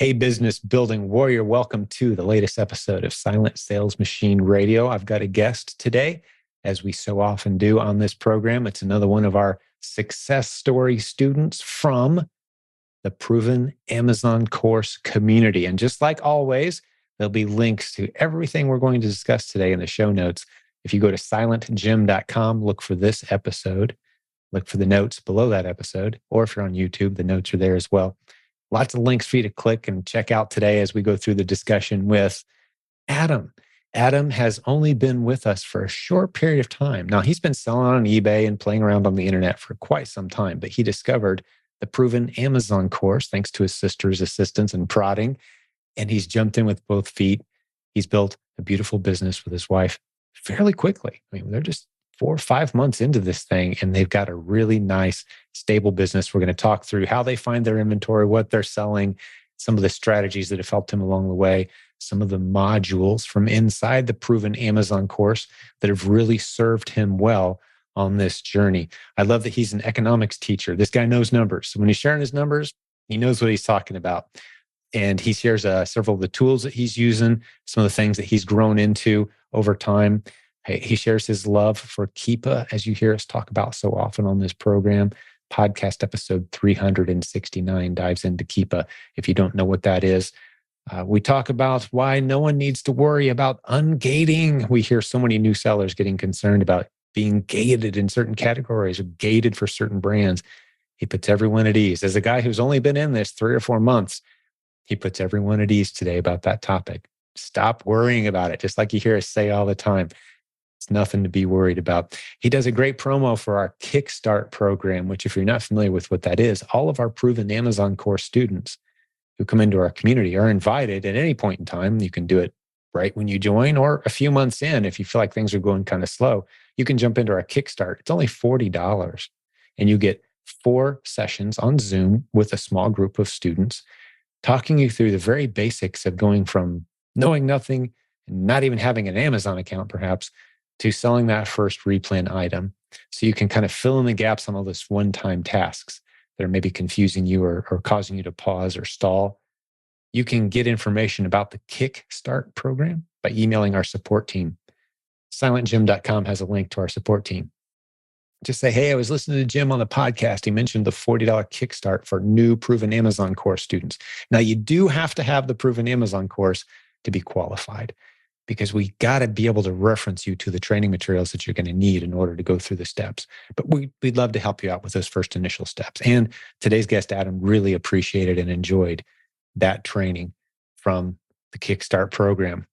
Hey, business building warrior, welcome to the latest episode of Silent Sales Machine Radio. I've got a guest today, as we so often do on this program. It's another one of our success story students from the Proven Amazon course community. And just like always, there'll be links to everything we're going to discuss today in the show notes. If you go to silentjimdotcom, look for this episode, look for the notes below that episode, or if you're on YouTube, the notes are there as well. Lots of links for you to click and check out today as we go through the discussion with Adam. Adam has only been with us for a short period of time. Now, he's been selling on eBay and playing around on the internet for quite some time, but he discovered the Proven Amazon course thanks to his sister's assistance and prodding, and he's jumped in with both feet. He's built a beautiful business with his wife fairly quickly. I mean, they're just 4 or 5 months into this thing, and they've got a really nice, stable business. We're going to talk through how they find their inventory, what they're selling, some of the strategies that have helped him along the way, some of the modules from inside the Proven Amazon course that have really served him well on this journey. I love that he's an economics teacher. This guy knows numbers. So when he's sharing his numbers, he knows what he's talking about. And he shares several of the tools that he's using, some of the things that he's grown into over time. He shares his love for Keepa, as you hear us talk about so often on this program. Podcast episode 369 dives into Keepa. If you don't know what that is, we talk about why no one needs to worry about ungating. We hear so many new sellers getting concerned about being gated in certain categories or gated for certain brands. He puts everyone at ease. As a guy who's only been in this 3 or 4 months, he puts everyone at ease today about that topic. Stop worrying about it, just like you hear us say all the time. It's nothing to be worried about. He does a great promo for our Kickstart program, which if you're not familiar with what that is, all of our Proven Amazon course students who come into our community are invited at any point in time. You can do it right when you join or a few months in. If you feel like things are going kind of slow, you can jump into our Kickstart. It's only $40 and you get 4 sessions on Zoom with a small group of students talking you through the very basics of going from knowing nothing and not even having an Amazon account perhaps to selling that first replan item. So you can kind of fill in the gaps on all those one-time tasks that are maybe confusing you or causing you to pause or stall. You can get information about the Kickstart program by emailing our support team. silentjim.com has a link to our support team. Just say, hey, I was listening to Jim on the podcast. He mentioned the $40 Kickstart for new Proven Amazon course students. Now, you do have to have the Proven Amazon course to be qualified, because we got to be able to reference you to the training materials that you're going to need in order to go through the steps. But we'd love to help you out with those first initial steps. And today's guest, Adam, really appreciated and enjoyed that training from the Kickstart program.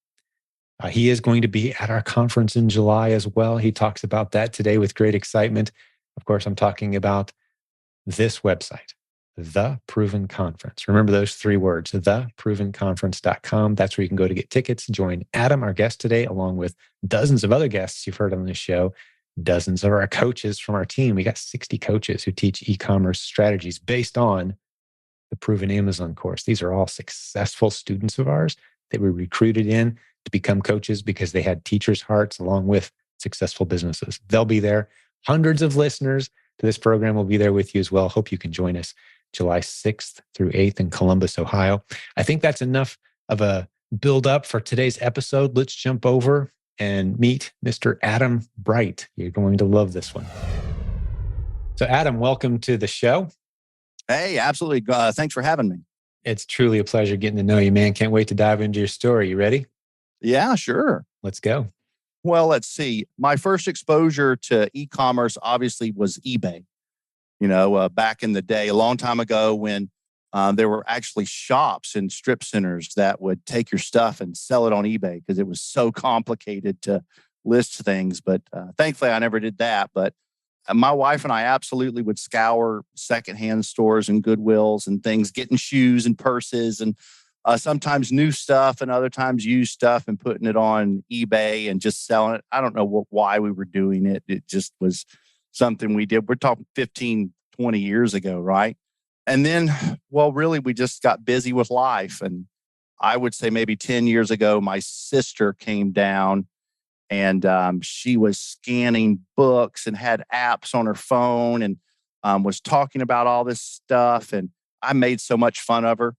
He is going to be at our conference in July as well. He talks about that today with great excitement. Of course, I'm talking about this website, The Proven Conference. Remember those 3 words, theprovenconference.com. That's where you can go to get tickets. Join Adam, our guest today, along with dozens of other guests you've heard on this show, dozens of our coaches from our team. We got 60 coaches who teach e-commerce strategies based on the Proven Amazon course. These are all successful students of ours that we recruited in to become coaches because they had teachers' hearts along with successful businesses. They'll be there. Hundreds of listeners to this program will be there with you as well. Hope you can join us July 6th through 8th in Columbus, Ohio. I think that's enough of a build up for today's episode. Let's jump over and meet Mr. Adam Bright. You're going to love this one. So Adam, welcome to the show. Hey, absolutely. Thanks for having me. It's truly a pleasure getting to know you, man. Can't wait to dive into your story. You ready? Yeah, sure. Let's go. Well, let's see. My first exposure to e-commerce obviously was eBay. Back in the day, a long time ago when there were actually shops and strip centers that would take your stuff and sell it on eBay because it was so complicated to list things. But thankfully, I never did that. But my wife and I absolutely would scour secondhand stores and Goodwills and things, getting shoes and purses and sometimes new stuff and other times used stuff and putting it on eBay and just selling it. I don't know why we were doing it. It just was something we did. We're talking 15, 20 years ago, right? And then, really, we just got busy with life. And I would say maybe 10 years ago, my sister came down and she was scanning books and had apps on her phone and was talking about all this stuff. And I made so much fun of her.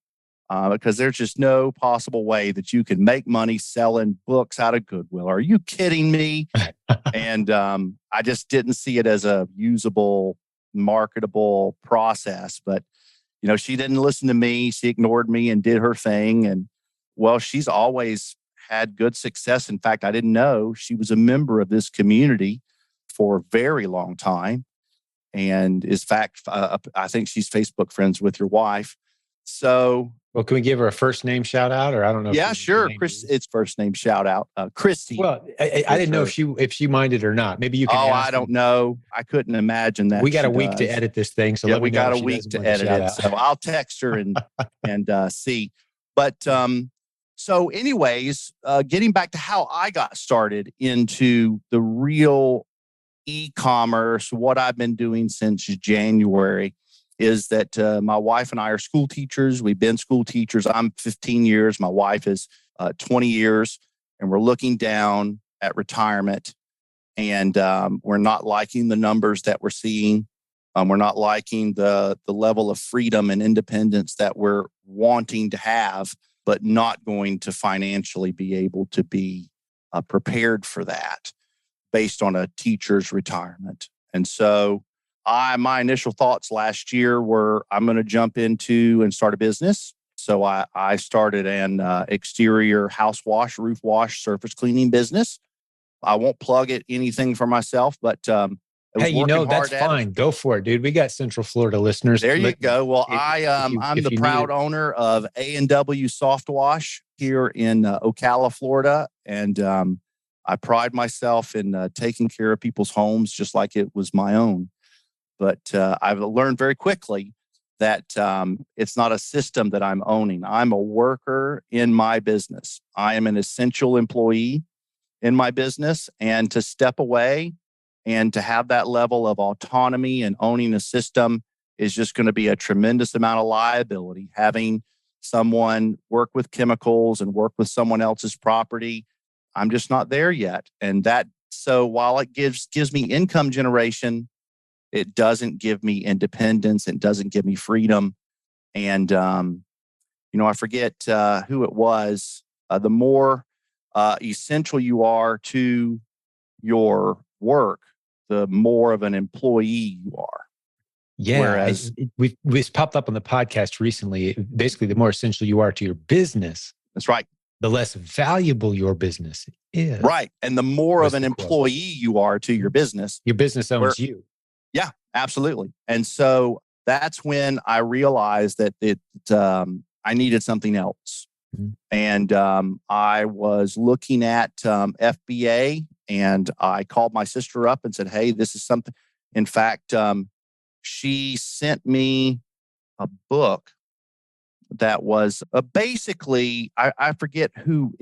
because there's just no possible way that you can make money selling books out of Goodwill. Are you kidding me? And I just didn't see it as a usable, marketable process. But, she didn't listen to me. She ignored me and did her thing. And well, she's always had good success. In fact, I didn't know she was a member of this community for a very long time. And in fact, I think she's Facebook friends with your wife. So, well, can we give her a first name shout out, or I don't know? Yeah, sure. Chris, it's first name shout out. Christy. Well, I didn't know if she minded or not. Maybe you can. Oh, I don't know. I couldn't imagine that. We got a week to edit this thing, so let me know. We got a week to edit it, so I'll text her and see. But so, anyways, getting back to how I got started into the real e-commerce, what I've been doing since January is that my wife and I are school teachers. We've been school teachers. I'm 15 years. My wife is 20 years. And we're looking down at retirement. And we're not liking the numbers that we're seeing. We're not liking the level of freedom and independence that we're wanting to have, but not going to financially be able to be prepared for that based on a teacher's retirement. And so my initial thoughts last year were, I'm going to jump into and start a business. So I started an exterior house wash, roof wash, surface cleaning business. I won't plug anything for myself, but hey, that's fine. Go for it, dude. We got Central Florida listeners. There you go. Well, I'm the proud owner of A&W Soft Wash here in Ocala, Florida, and I pride myself in taking care of people's homes just like it was my own. But I've learned very quickly that it's not a system that I'm owning. I'm a worker in my business. I am an essential employee in my business. And to step away and to have that level of autonomy and owning a system is just going to be a tremendous amount of liability. Having someone work with chemicals and work with someone else's property, I'm just not there yet. And so while it gives me income generation, it doesn't give me independence. It doesn't give me freedom. And, I forget who it was. The more essential you are to your work, the more of an employee you are. Yeah. Whereas we've popped up on the podcast recently. Basically, the more essential you are to your business. That's right. The less valuable your business is. Right. And the more of an employee you are to your business owns you. Yeah, absolutely. And so that's when I realized that I needed something else. Mm-hmm. And I was looking at FBA, and I called my sister up and said, hey, this is something. In fact, she sent me a book that was basically, I forget who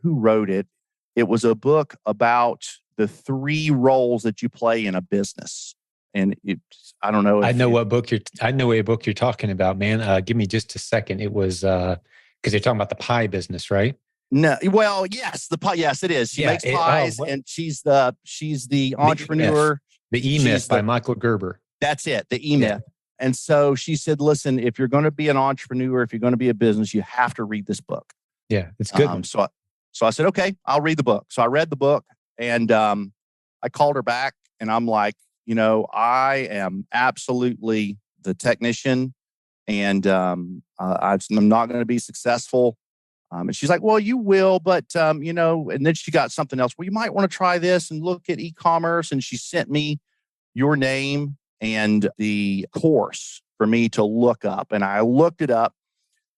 wrote it. It was a book about the 3 roles that you play in a business. And I don't know. I know what book you're talking about, man. Give me just a second. It was because you're talking about the pie business, right? No, well, yes, the pie. Yes, it is. She makes pies, and she's the entrepreneur. The E-Myth by Michael Gerber. That's it. The E-Myth. Yeah. And so she said, "Listen, if you're going to be an entrepreneur, if you're going to be a business, you have to read this book." Yeah, it's good. So I said, "Okay, I'll read the book." So I read the book, and I called her back, and I'm like, I am absolutely the technician, and I'm not going to be successful. And she's like, well, you will, but, and then she got something else. Well, you might want to try this and look at e-commerce. And she sent me your name and the course for me to look up. And I looked it up,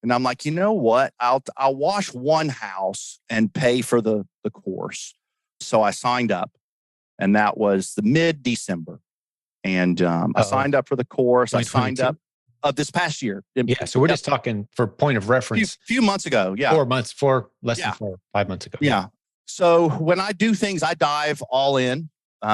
and I'm like, you know what? I'll wash one house and pay for the course. So I signed up. And that was the mid-December. And I signed up for the course. I signed up this past year. Yeah. So we're just talking for point of reference. Few months ago. Yeah. 5 months ago. Yeah. So when I do things, I dive all in.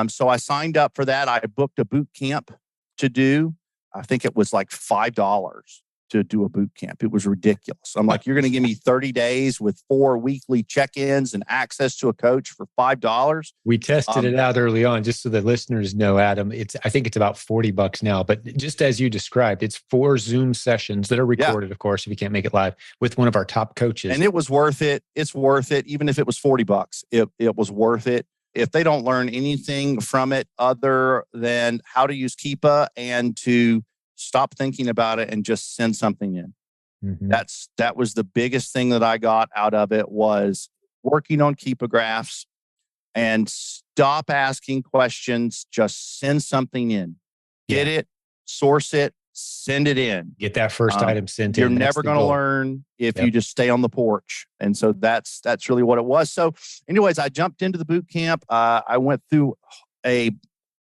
So I signed up for that. I booked a boot camp to do. I think it was like $5. to do a boot camp. It was ridiculous. I'm like, you're going to give me 30 days with 4 weekly check-ins and access to a coach for $5? We tested it out early on, just so the listeners know, Adam. I think it's about $40 now, but just as you described, it's 4 Zoom sessions that are recorded, of course, if you can't make it live, with one of our top coaches. And it was worth it. It's worth it. Even if it was $40, it was worth it. If they don't learn anything from it other than how to use Keepa and to stop thinking about it and just send something in. Mm-hmm. That was the biggest thing that I got out of it, was working on Keepa graphs and stop asking questions. Just send something in, get it, source it, send it in. Get that first item sent in. You're never going to learn if you just stay on the porch. And so that's really what it was. So anyways, I jumped into the boot camp. I went through a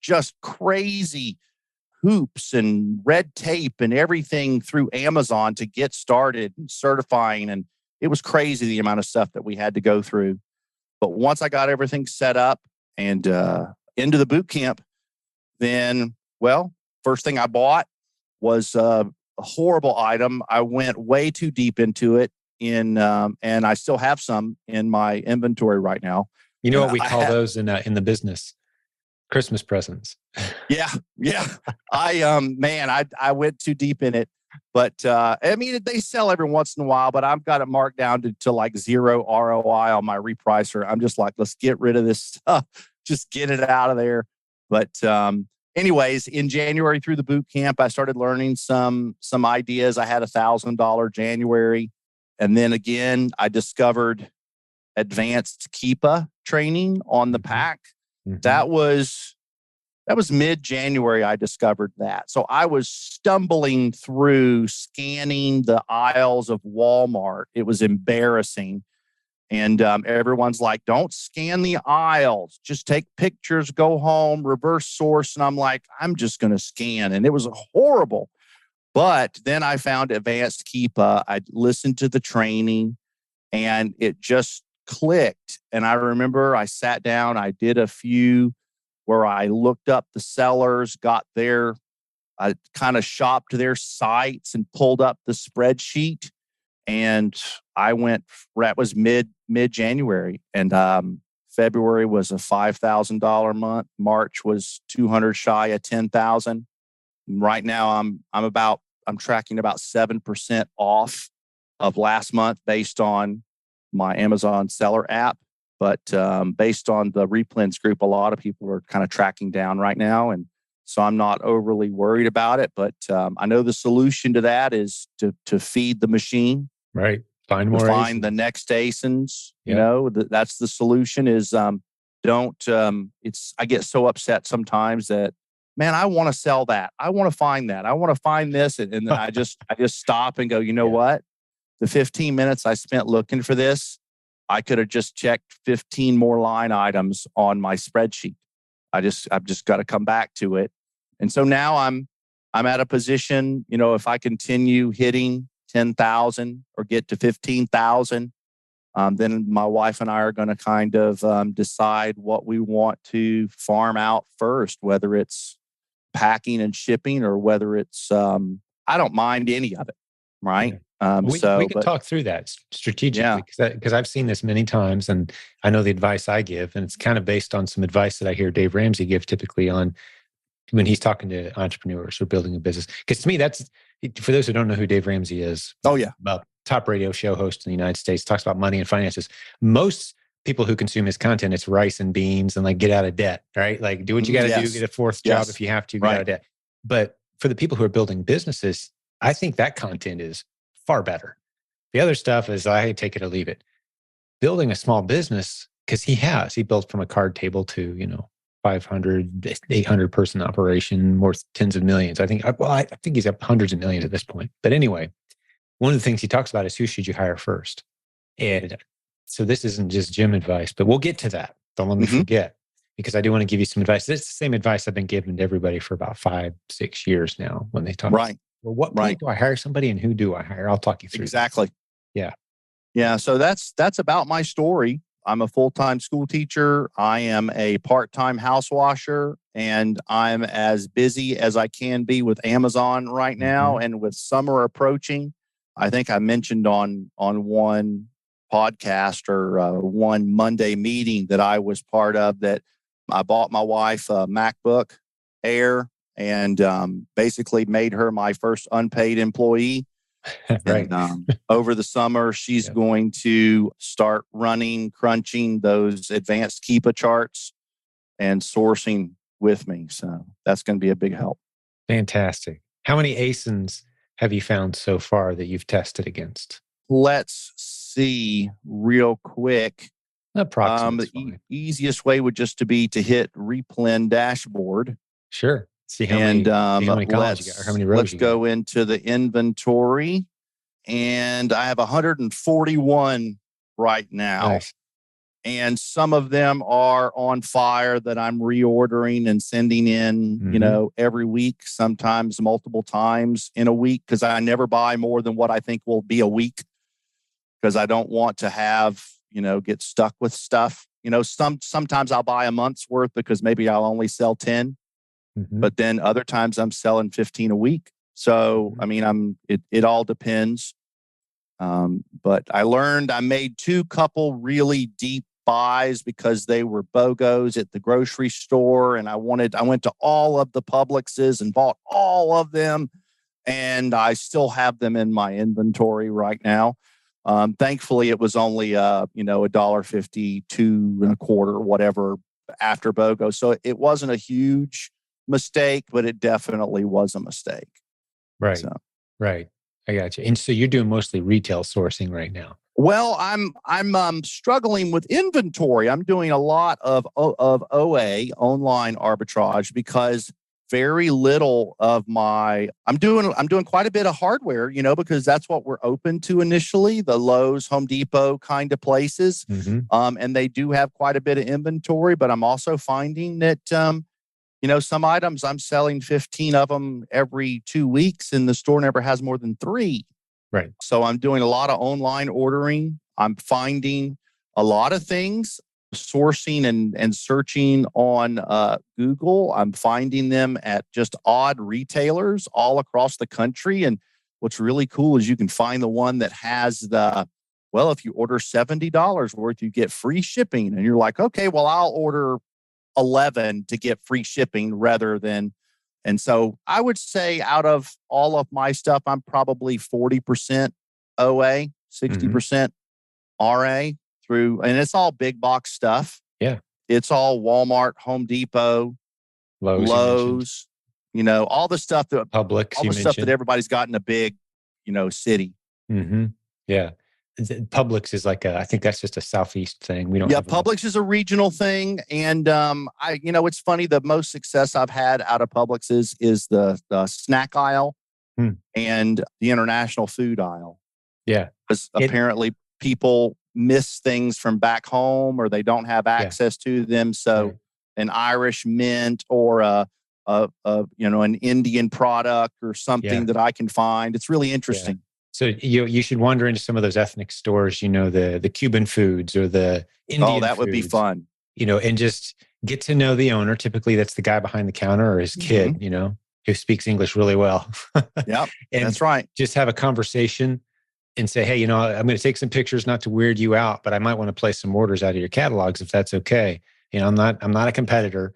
just crazy hoops and red tape and everything through Amazon to get started and certifying. And it was crazy the amount of stuff that we had to go through. But once I got everything set up and into the boot camp, then, well, first thing I bought was a horrible item. I went way too deep into it and I still have some in my inventory right now. You know what we call those in the business? Christmas presents. Yeah. I went too deep in it, but I mean, they sell every once in a while, but I've got it marked down to like 0 ROI on my repricer. I'm just like, let's get rid of this stuff. Just get it out of there. But anyways, in January through the boot camp, I started learning some ideas. I had $1,000 January. And then again, I discovered advanced Keepa training on the pack. Mm-hmm. That was mid-January I discovered that. So I was stumbling through scanning the aisles of Walmart. It was embarrassing. And everyone's like, don't scan the aisles. Just take pictures, go home, reverse source. And I'm like, I'm just going to scan. And it was horrible. But then I found advanced Keepa. I listened to the training and it just clicked. And I remember I sat down, I did a few where I looked up the sellers, I kind of shopped their sites and pulled up the spreadsheet. And that was mid-January. And February was a $5,000 month. March was 200 shy of 10,000. Right now I'm tracking about 7% off of last month based on my Amazon seller app. But based on the replens group, a lot of people are kind of tracking down right now. And so I'm not overly worried about it. But I know the solution to that is to feed the machine. Right. Find more. Find the next ASINs. Yeah. You know, that's the solution is I get so upset sometimes that, man, I want to sell that. I want to find that. I want to find this. And then I just stop and go, you know what? The 15 minutes I spent looking for this, I could have just checked 15 more line items on my spreadsheet. I've just got to come back to it. And so now I'm at a position, you know, if I continue hitting 10,000 or get to 15,000, then my wife and I are going to kind of decide what we want to farm out first, whether it's packing and shipping or whether it's, I don't mind any of it. Right. Yeah. We can talk through that strategically because I've seen this many times and I know the advice I give, and it's kind of based on some advice that I hear Dave Ramsey give typically on when he's talking to entrepreneurs or building a business. Because to me, that's, for those who don't know who Dave Ramsey is. Oh, yeah. Top radio show host in the United States, talks about money and finances. Most people who consume his content, it's rice and beans and like get out of debt, right? Like do what you got to do, get a fourth job if you have to, get out of debt. But for the people who are building businesses, I think that content is far better. The other stuff is I take it or leave it. Building a small business, because he built from a card table to, 500, 800 person operation worth tens of millions. I think he's up hundreds of millions at this point. But anyway, one of the things he talks about is who should you hire first? And so this isn't just Jim advice, but we'll get to that. Don't let me forget, because I do want to give you some advice. It's the same advice I've been giving to everybody for about 5-6 years now when they talk. Right. Well, what point do I hire somebody and who do I hire? I'll talk you through. Exactly. That. Yeah. So that's about my story. I'm a full-time school teacher. I am a part-time house washer, and I'm as busy as I can be with Amazon right now. Mm-hmm. And with summer approaching, I think I mentioned on one podcast or one Monday meeting that I was part of that I bought my wife a MacBook Air and basically made her my first unpaid employee. Right. And over the summer, she's Yep. going to start crunching those advanced Keepa charts and sourcing with me. So that's going to be a big help. Fantastic. How many ASINs have you found so far that you've tested against? Let's see real quick. Approximate's fine. Easiest way would just to be to hit replen dashboard. Sure. See how And many columns you got or how many rows let's you go got. into the inventory. And I have 141 right now. Nice. And some of them are on fire that I'm reordering and sending in, Mhm. every week, sometimes multiple times in a week, because I never buy more than what I think will be a week, because I don't want to have, get stuck with stuff. Sometimes I'll buy a month's worth because maybe I'll only sell 10, Mhm. but then other times I'm selling 15 a week. So, Mhm. I mean, it all depends. But I made two couple really deep buys because they were BOGOs at the grocery store. And I went to all of the Publixes and bought all of them. And I still have them in my inventory right now. Thankfully, it was only, $1.52 and a quarter, whatever, after BOGO. So it wasn't a huge mistake, but it definitely was a mistake. Right. So. Right. I got you. And so you're doing mostly retail sourcing right now. Well, I'm struggling with inventory. I'm doing a lot of OA, online arbitrage, because very little of I'm doing quite a bit of hardware, because that's what we're open to initially, the Lowe's, Home Depot kind of places. Mm-hmm. And they do have quite a bit of inventory, but I'm also finding that some items I'm selling 15 of them every 2 weeks, and the store never has more than 3. Right. So I'm doing a lot of online ordering. I'm finding a lot of things, sourcing and searching on Google. I'm finding them at just odd retailers all across the country. And what's really cool is you can find the one that has if you order $70 worth, you get free shipping. And you're like, okay, well, I'll order 11 to get free shipping rather than. And so I would say out of all of my stuff, I'm probably 40% OA, 60% RA and it's all big box stuff. Yeah. It's all Walmart, Home Depot, Lowe's, all the stuff that everybody's got in a big, city. Mm-hmm. Yeah. Publix is I think that's just a Southeast thing. We don't have Publix is a regional thing. And it's funny, the most success I've had out of Publix is the snack aisle and the international food aisle. Yeah. Because apparently people miss things from back home or they don't have access to them. So an Irish mint or an Indian product or something that I can find. It's really interesting. Yeah. So you should wander into some of those ethnic stores, the Cuban foods or the Indian Oh, that foods, would be fun. And just get to know the owner. Typically that's the guy behind the counter or his kid, who speaks English really well. Yep, and that's right. Just have a conversation and say, hey, I'm going to take some pictures, not to weird you out, but I might want to place some orders out of your catalogs if that's okay. I'm not a competitor.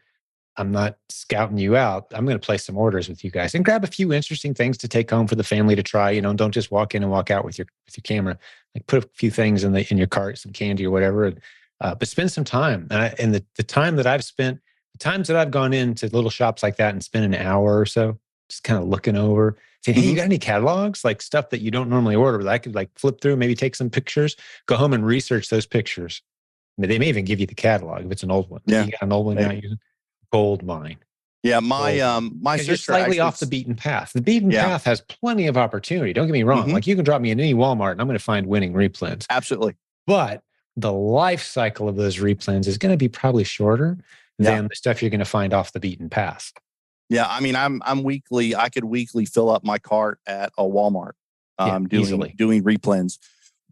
I'm not scouting you out. I'm going to place some orders with you guys and grab a few interesting things to take home for the family to try. Don't just walk in and walk out with your camera. Like put a few things in your cart, some candy or whatever. But spend some time. And the time that I've spent, the times that I've gone into little shops like that and spent an hour or so, just kind of looking over, saying, hey, you got any catalogs? Like stuff that you don't normally order that I could flip through, maybe take some pictures, go home and research those pictures. They may even give you the catalog if it's an old one. Yeah. You got an old one you're not using? Gold mine. Yeah, my sister, you're slightly off the beaten path. The beaten path has plenty of opportunity. Don't get me wrong. You can drop me in any Walmart and I'm going to find winning replens. Absolutely. But the life cycle of those replens is going to be probably shorter than the stuff you're going to find off the beaten path. Yeah, I mean, I could weekly fill up my cart at a Walmart doing replens.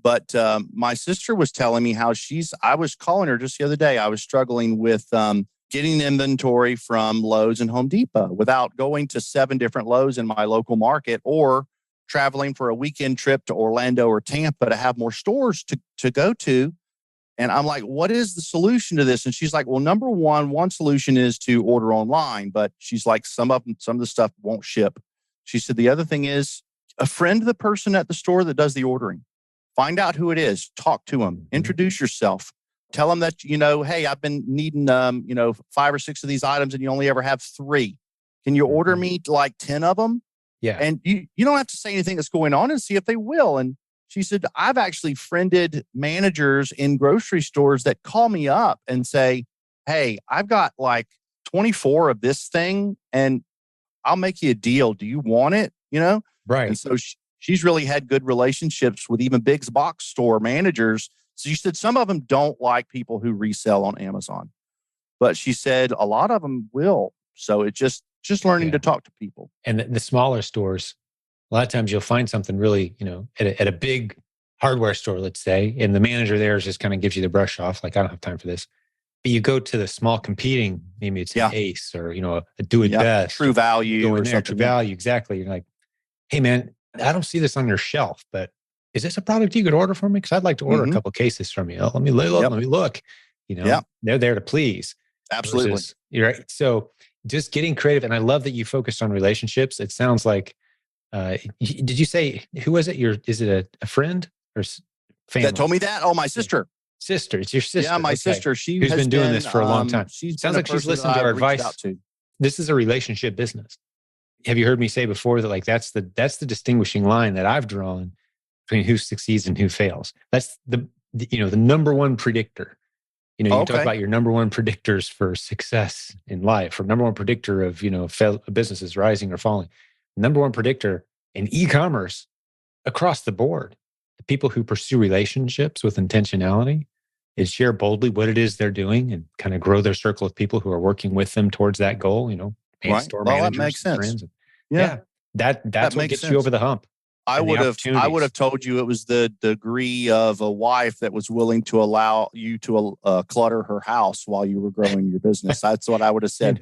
But my sister was telling me how I was calling her just the other day. I was struggling with getting inventory from Lowe's and Home Depot without going to 7 different Lowe's in my local market, or traveling for a weekend trip to Orlando or Tampa to have more stores to go to. And I'm like, what is the solution to this? And she's like, well, number one solution is to order online. But she's like, some of the stuff won't ship. She said, the other thing is, a friend the person at the store that does the ordering. Find out who it is. Talk to them. Introduce yourself. Tell them that, hey, I've been needing, 5 or 6 of these items and you only ever have 3. Can you order me like 10 of them? Yeah. And you don't have to say anything that's going on and see if they will. And she said, I've actually friended managers in grocery stores that call me up and say, hey, I've got like 24 of this thing and I'll make you a deal. Do you want it? Right. And so she's really had good relationships with even big box store managers. So she said some of them don't like people who resell on Amazon, but she said a lot of them will. So it's just learning to talk to people. And the smaller stores, a lot of times you'll find something really, at a big hardware store, let's say, and the manager there just kind of gives you the brush off, like, I don't have time for this. But you go to the small competing, maybe it's an Ace or, a Do It Best. True Value. Go in there, True Value, exactly. You're like, hey, man, I don't see this on your shelf, but is this a product you could order for me? Because I'd like to order a couple cases from you. Let me look. Let me look. They're there to please. Absolutely. Versus, you're right. So just getting creative. And I love that you focused on relationships. It sounds like, did you say, who was it? Is it a friend or family? That told me that? Oh, my sister. Sister. It's your sister. Yeah, my sister. Who's been doing this for a long time. Sounds like she's listened to our advice. This is a relationship business. Have you heard me say before that, like, that's the distinguishing line that I've drawn between who succeeds and who fails? That's the number one predictor. You talk about your number one predictors for success in life, or number one predictor of, businesses rising or falling. Number one predictor in e-commerce across the board, the people who pursue relationships with intentionality and share boldly what it is they're doing and kind of grow their circle of people who are working with them towards that goal, right. store Well, managers. That makes sense. That's what gets you over the hump. I would have told you it was the degree of a wife that was willing to allow you to clutter her house while you were growing your business. That's what I would have said.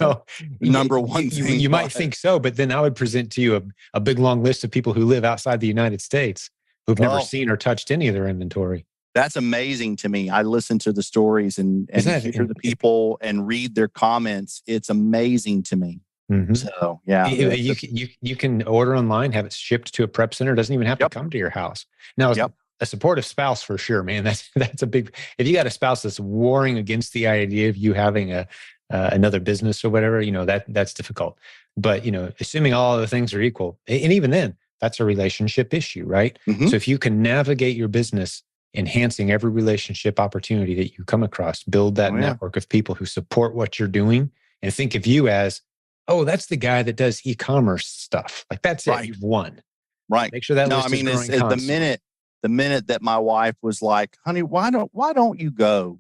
Number one thing. You might think so, but then I would present to you a big long list of people who live outside the United States who've never seen or touched any of their inventory. That's amazing to me. I listen to the stories and hear the people and read their comments. It's amazing to me. Mm-hmm. So yeah, you can order online, have it shipped to a prep center. It doesn't even have to come to your house. Now, a supportive spouse for sure, man. That's a big. If you got a spouse that's warring against the idea of you having another business or whatever, that's difficult. But assuming all other things are equal, and even then, that's a relationship issue, right? Mm-hmm. So if you can navigate your business, enhancing every relationship opportunity that you come across, build that network of people who support what you're doing, and think of you as, oh, that's the guy that does e-commerce stuff. Like, that's it. You've won. Right. Make sure that list is growing constantly. The minute that my wife was like, honey, why don't you go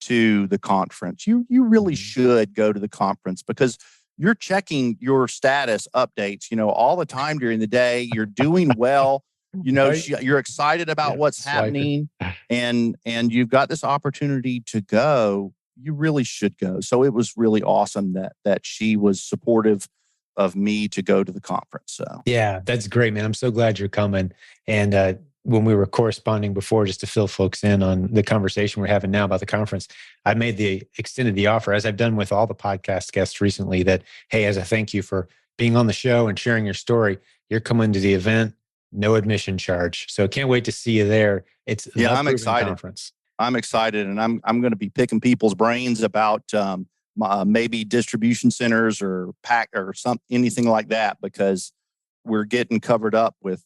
to the conference? You really should go to the conference, because you're checking your status updates, all the time during the day. You're doing well. You're excited about what's happening, and you've got this opportunity to go. You really should go. So it was really awesome that she was supportive of me to go to the conference. So yeah, that's great, man. I'm so glad you're coming. And when we were corresponding before, just to fill folks in on the conversation we're having now about the conference, I extended the offer, as I've done with all the podcast guests recently, that, hey, as a thank you for being on the show and sharing your story, you're coming to the event, no admission charge. So can't wait to see you there. I'm excited. Conference. I'm excited, and I'm going to be picking people's brains about maybe distribution centers or pack or anything like that, because we're getting covered up with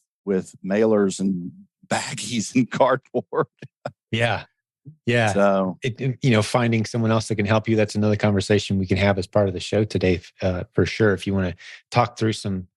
mailers and baggies and cardboard. Yeah. So finding someone else that can help you, that's another conversation we can have as part of the show today, for sure. If you want to talk through some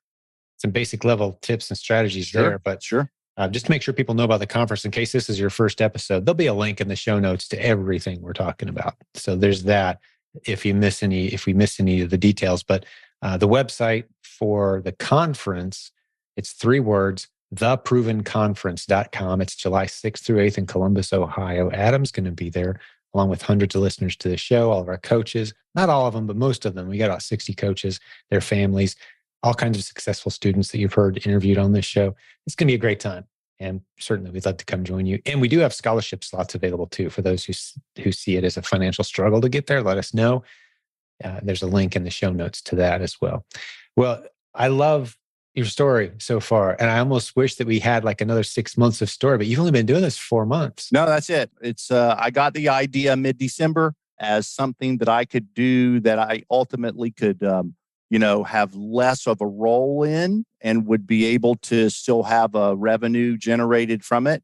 basic level tips and strategies there, but sure. Just to make sure people know about the conference, in case this is your first episode, there'll be a link in the show notes to everything we're talking about. So there's that. If we miss any of the details, but the website for the conference, it's 3 words: theprovenconference.com. It's July 6th through 8th in Columbus, Ohio. Adam's going to be there. along with hundreds of listeners to the show, all of our coaches, not all of them, but most of them. We got about 60 coaches, their families, all kinds of successful students that you've heard interviewed on this show. It's going to be a great time. And certainly we'd love to come join you. And we do have scholarship slots available too. For those who see it as a financial struggle to get there, let us know. There's a link in the show notes to that as well. Well, I love your story so far. And I almost wish that we had like another 6 months of story, but you've only been doing this 4 months. No, that's it. It's I got the idea mid-December as something that I could do that I ultimately could, have less of a role in and would be able to still have a revenue generated from it.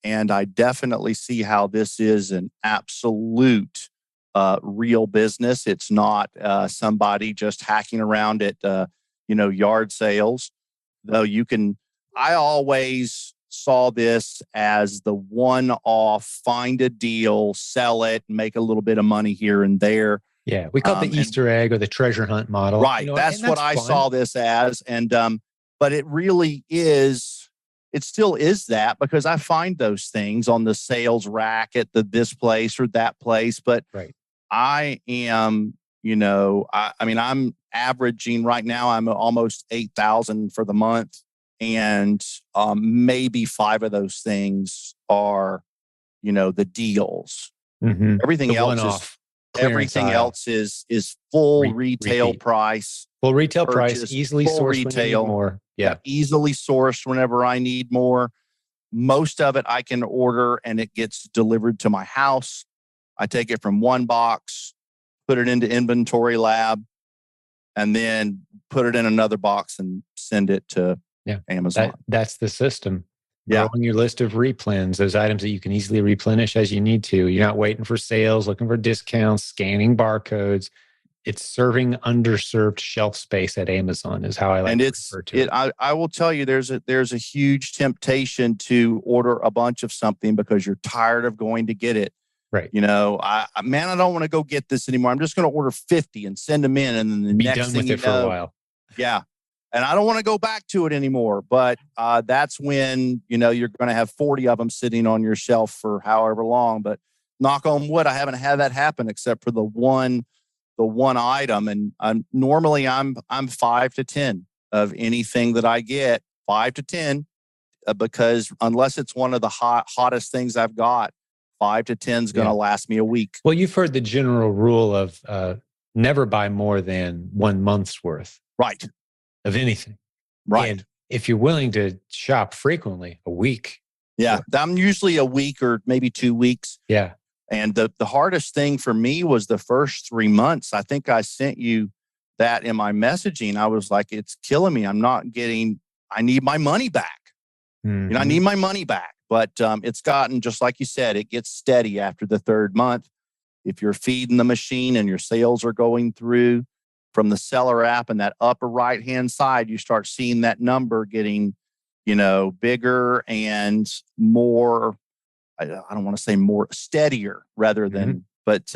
And I definitely see how this is an absolute real business. It's not somebody just hacking around at yard sales. Though I always saw this as the one-off, find a deal, sell it, make a little bit of money here and there. Yeah, we call it the Easter egg or the treasure hunt model. Right, that's what I saw this as. And but it really is, it still is that, because I find those things on the sales rack at this place or that place. But right. I am, I'm averaging right now, I'm almost 8,000 for the month. And maybe 5 of those things are, the deals. Mm-hmm. Everything the else is full retail repeat. price. Full retail price, easily sourced when you need more. Yeah, easily sourced whenever I need more. Most of it I can order and it gets delivered to my house. I take it from one box, put it into Inventory Lab, and then put it in another box and send it to Amazon. That's the system. Yeah. Growing your list of replens, those items that you can easily replenish as you need to. You're not waiting for sales, looking for discounts, scanning barcodes. It's serving underserved shelf space at Amazon is how I like to refer to it. I will tell you, there's a huge temptation to order a bunch of something because you're tired of going to get it. Right. I don't want to go get this anymore. I'm just going to order 50 and send them in. And then the Be next done thing with it for a while. Yeah. And I don't want to go back to it anymore. But that's when, you're going to have 40 of them sitting on your shelf for however long. But knock on wood, I haven't had that happen except for the one item. And normally I'm 5 to 10 of anything that I get, 5 to 10, because unless it's one of the hottest things I've got, 5 to 10 is going to last me a week. Well, you've heard the general rule of never buy more than 1 month's worth. Right. Of anything. Right. And if you're willing to shop frequently, a week. Yeah. Sure. I'm usually a week or maybe 2 weeks. Yeah. And the hardest thing for me was the first 3 months. I think I sent you that in my messaging. I was like, it's killing me. I need my money back. Mm-hmm. I need my money back. But it's gotten, just like you said, it gets steady after the 3rd month. If you're feeding the machine and your sales are going through from the seller app and that upper right-hand side, you start seeing that number getting, bigger and more, I don't want to say more, steadier rather than, but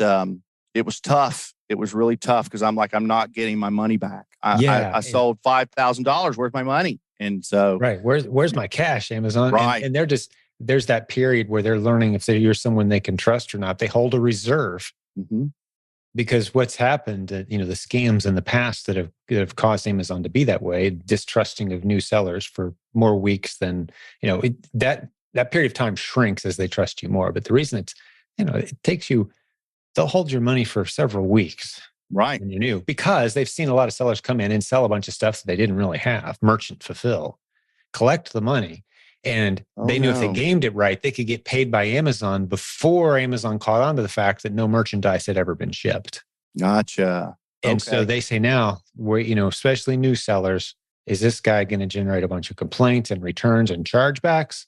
it was tough. It was really tough because I'm like, I'm not getting my money back. I sold $5,000 worth of my money. And so, right. Where's my cash, Amazon? Right. And there's that period where they're learning if you're someone they can trust or not. They hold a reserve. Mm-hmm. Because what's happened, the scams in the past that have caused Amazon to be that way, distrusting of new sellers for more weeks than, that period of time shrinks as they trust you more. But the reason it takes you, they'll hold your money for several weeks. Right. When you're new, because they've seen a lot of sellers come in and sell a bunch of stuff that they didn't really have, merchant fulfill, collect the money. And they knew if they gamed it right, they could get paid by Amazon before Amazon caught on to the fact that no merchandise had ever been shipped. Gotcha. And so they say now, especially new sellers, is this guy going to generate a bunch of complaints and returns and chargebacks?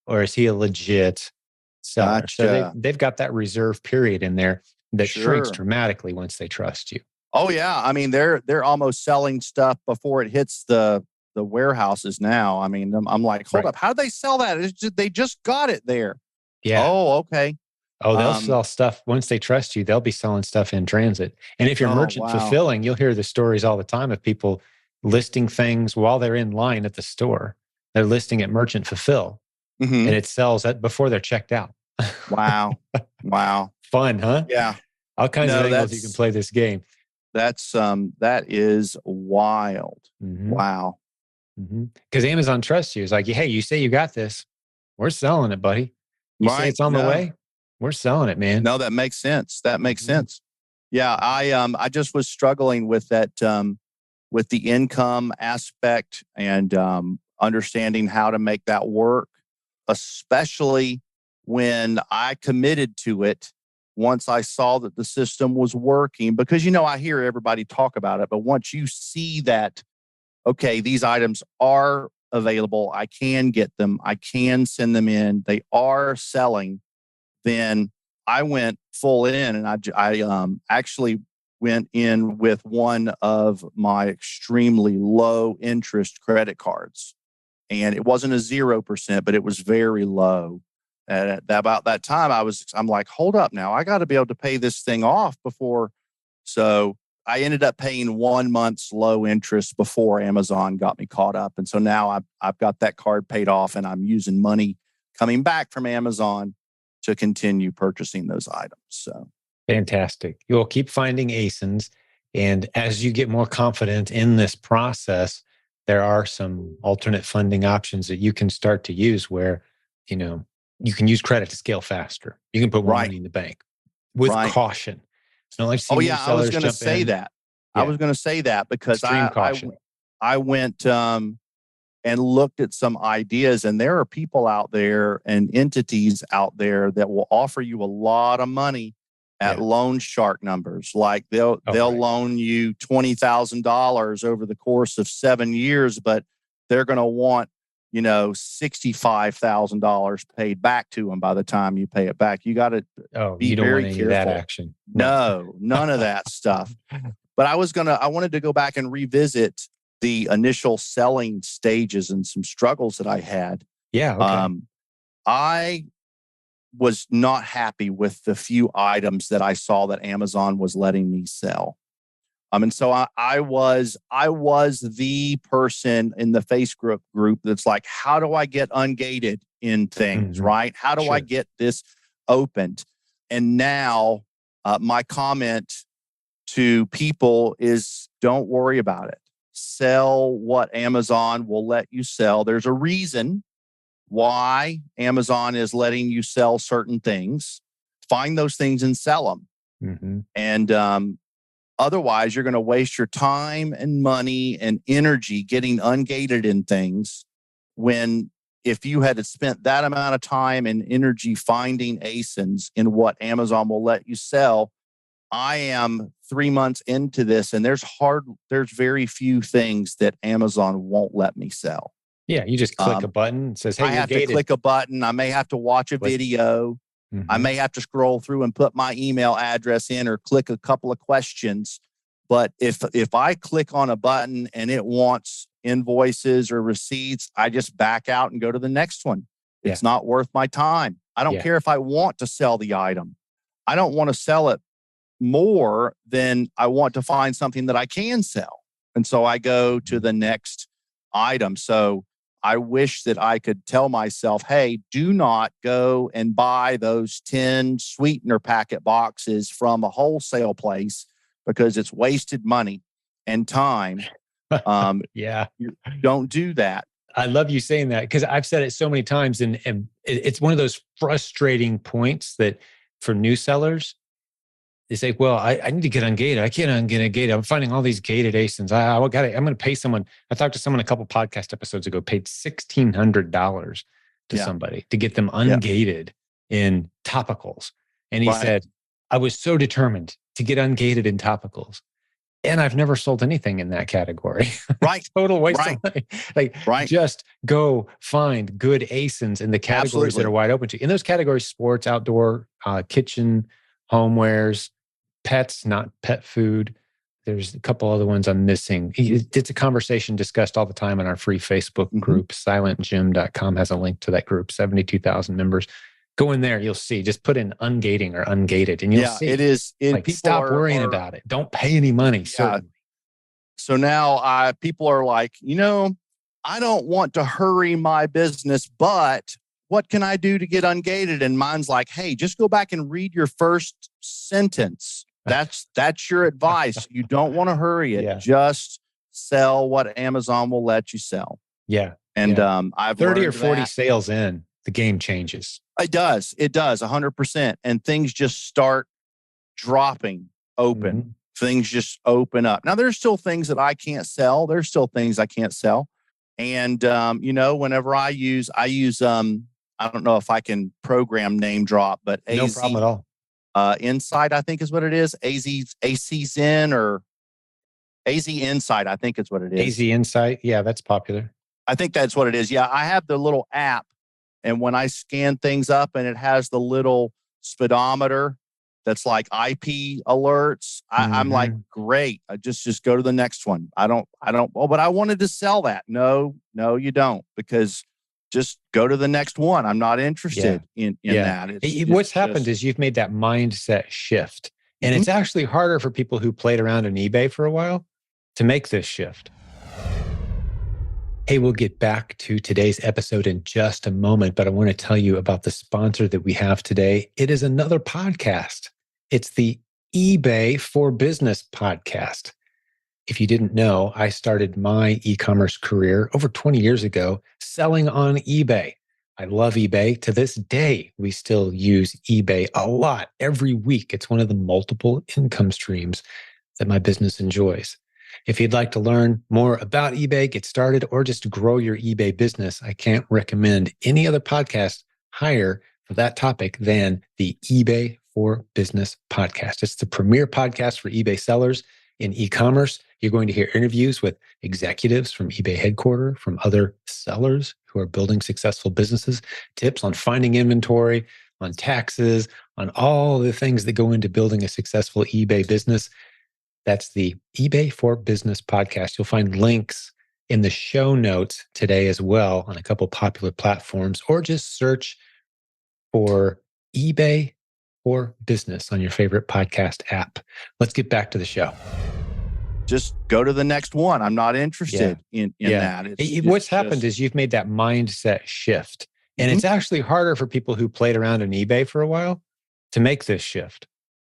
Or is he a legit seller? Gotcha. So they've got that reserve period in there that shrinks dramatically once they trust you. Oh, yeah. I mean, they're almost selling stuff before it hits the warehouses now. I mean, I'm like, hold up, how do they sell that? They just got it there. Yeah. Oh, okay. Oh, they'll sell stuff once they trust you. They'll be selling stuff in transit. And if you're merchant fulfilling, you'll hear the stories all the time of people listing things while they're in line at the store. They're listing at merchant fulfill, and it sells before they're checked out. Wow. Fun, huh? Yeah. All kinds of angles you can play this game. That is wild. Mm-hmm. Wow. Because Amazon trusts you. It's like, hey, you say you got this. We're selling it, buddy. You say it's on the way. We're selling it, man. No, that makes sense. That makes sense. Yeah. I just was struggling with that, with the income aspect and, understanding how to make that work, especially when I committed to it once I saw that the system was working. Because, I hear everybody talk about it, but once you see that, okay, these items are available, I can get them, I can send them in, they are selling, then I went full in, and I actually went in with one of my extremely low interest credit cards. And it wasn't a 0%, but it was very low. And about that time, I'm like, hold up now, I got to be able to pay this thing off before. So I ended up paying 1 month's low interest before Amazon got me caught up. And so now I've got that card paid off, and I'm using money coming back from Amazon to continue purchasing those items. So fantastic. You'll keep finding ASINs. And as you get more confident in this process, there are some alternate funding options that you can start to use where, you can use credit to scale faster. You can put more money in the bank with caution. It's not like I was going to say that. Yeah. I was going to say that because I went and looked at some ideas, and there are people out there and entities out there that will offer you a lot of money at loan shark numbers. Like they'll loan you $20,000 over the course of 7 years, but they're going to want, $65,000 paid back to them by the time you pay it back. You got to be very careful. Of that action. No, none of that stuff. But I wanted to go back and revisit the initial selling stages and some struggles that I had. Yeah. Okay. I was not happy with the few items that I saw that Amazon was letting me sell. And so I was the person in the Facebook group that's like, how do I get ungated in things, right? How do I get this opened? And now my comment to people is, don't worry about it. Sell what Amazon will let you sell. There's a reason why Amazon is letting you sell certain things. Find those things and sell them. And otherwise, you're going to waste your time and money and energy getting ungated in things, when if you had spent that amount of time and energy finding ASINs in what Amazon will let you sell. I am 3 months into this, and there's very few things that Amazon won't let me sell. Yeah, you just click a button. It says, hey, I have to click a button. I may have to watch a video. I may have to scroll through and put my email address in or click a couple of questions. But if I click on a button and it wants invoices or receipts, I just back out and go to the next one. It's not worth my time. I don't care if I want to sell the item. I don't want to sell it more than I want to find something that I can sell. And so I go to the next item. So I wish that I could tell myself, hey, do not go and buy those 10 sweetener packet boxes from a wholesale place, because it's wasted money and time. Don't do that. I love you saying that, because I've said it so many times, and it's one of those frustrating points that for new sellers, they say, well, I need to get ungated. I can't get ungated. I'm finding all these gated ASINs. I'm going to pay someone. I talked to someone a couple podcast episodes ago, paid $1,600 to somebody to get them ungated in topicals. And he said, I was so determined to get ungated in topicals, and I've never sold anything in that category. Right. Total waste of money. Just go find good ASINs in the categories that are wide open to you. In those categories: sports, outdoor, kitchen, homewares, pets, not pet food. There's a couple other ones I'm missing. It's a conversation discussed all the time in our free Facebook group. silentjimdotcom has a link to that group, 72,000 members. Go in there, you'll see. Just put in ungating or ungated, and you'll see. It is. Stop worrying about it. Don't pay any money. Certainly. So now people are like, I don't want to hurry my business, but what can I do to get ungated? And mine's like, hey, just go back and read your first sentence. That's your advice. You don't want to hurry it. Yeah. Just sell what Amazon will let you sell. Yeah. And yeah. I've 30 learned or 40 that. sales in, the game changes. It does 100%. And things just start dropping open. Mm-hmm. Things just open up. Now, there's still things that I can't sell. There's still things I can't sell. And, whenever I use, I don't know if I can program name drop, but No problem at all. Insight, I think is what it is. AC Zen or AZ Insight, I think is what it is. AZ Insight. Yeah, that's popular. I think that's what it is. Yeah, I have the little app. And when I scan things up and it has the little speedometer that's like IP alerts, I'm like, great. I just go to the next one. I don't, but I wanted to sell that. No, you don't, because just go to the next one. I'm not interested in that. What's happened is you've made that mindset shift. And it's actually harder for people who played around on eBay for a while to make this shift. Hey, we'll get back to today's episode in just a moment, but I want to tell you about the sponsor that we have today. It is another podcast. It's the eBay for Business podcast. If you didn't know, I started my e-commerce career over 20 years ago selling on eBay. I love eBay. To this day, we still use eBay a lot every week. It's one of the multiple income streams that my business enjoys. If you'd like to learn more about eBay, get started, or just grow your eBay business, I can't recommend any other podcast higher for that topic than the eBay for Business podcast. It's the premier podcast for eBay sellers in e-commerce. You're going to hear interviews with executives from eBay headquarters, from other sellers who are building successful businesses, tips on finding inventory, on taxes, on all the things that go into building a successful eBay business. That's the eBay for Business podcast. You'll find links in the show notes today as well on a couple popular platforms, or just search for eBay for Business on your favorite podcast app. Let's get back to the show. Just go to the next one. I'm not interested in that. What's happened is you've made that mindset shift. And it's actually harder for people who played around on eBay for a while to make this shift.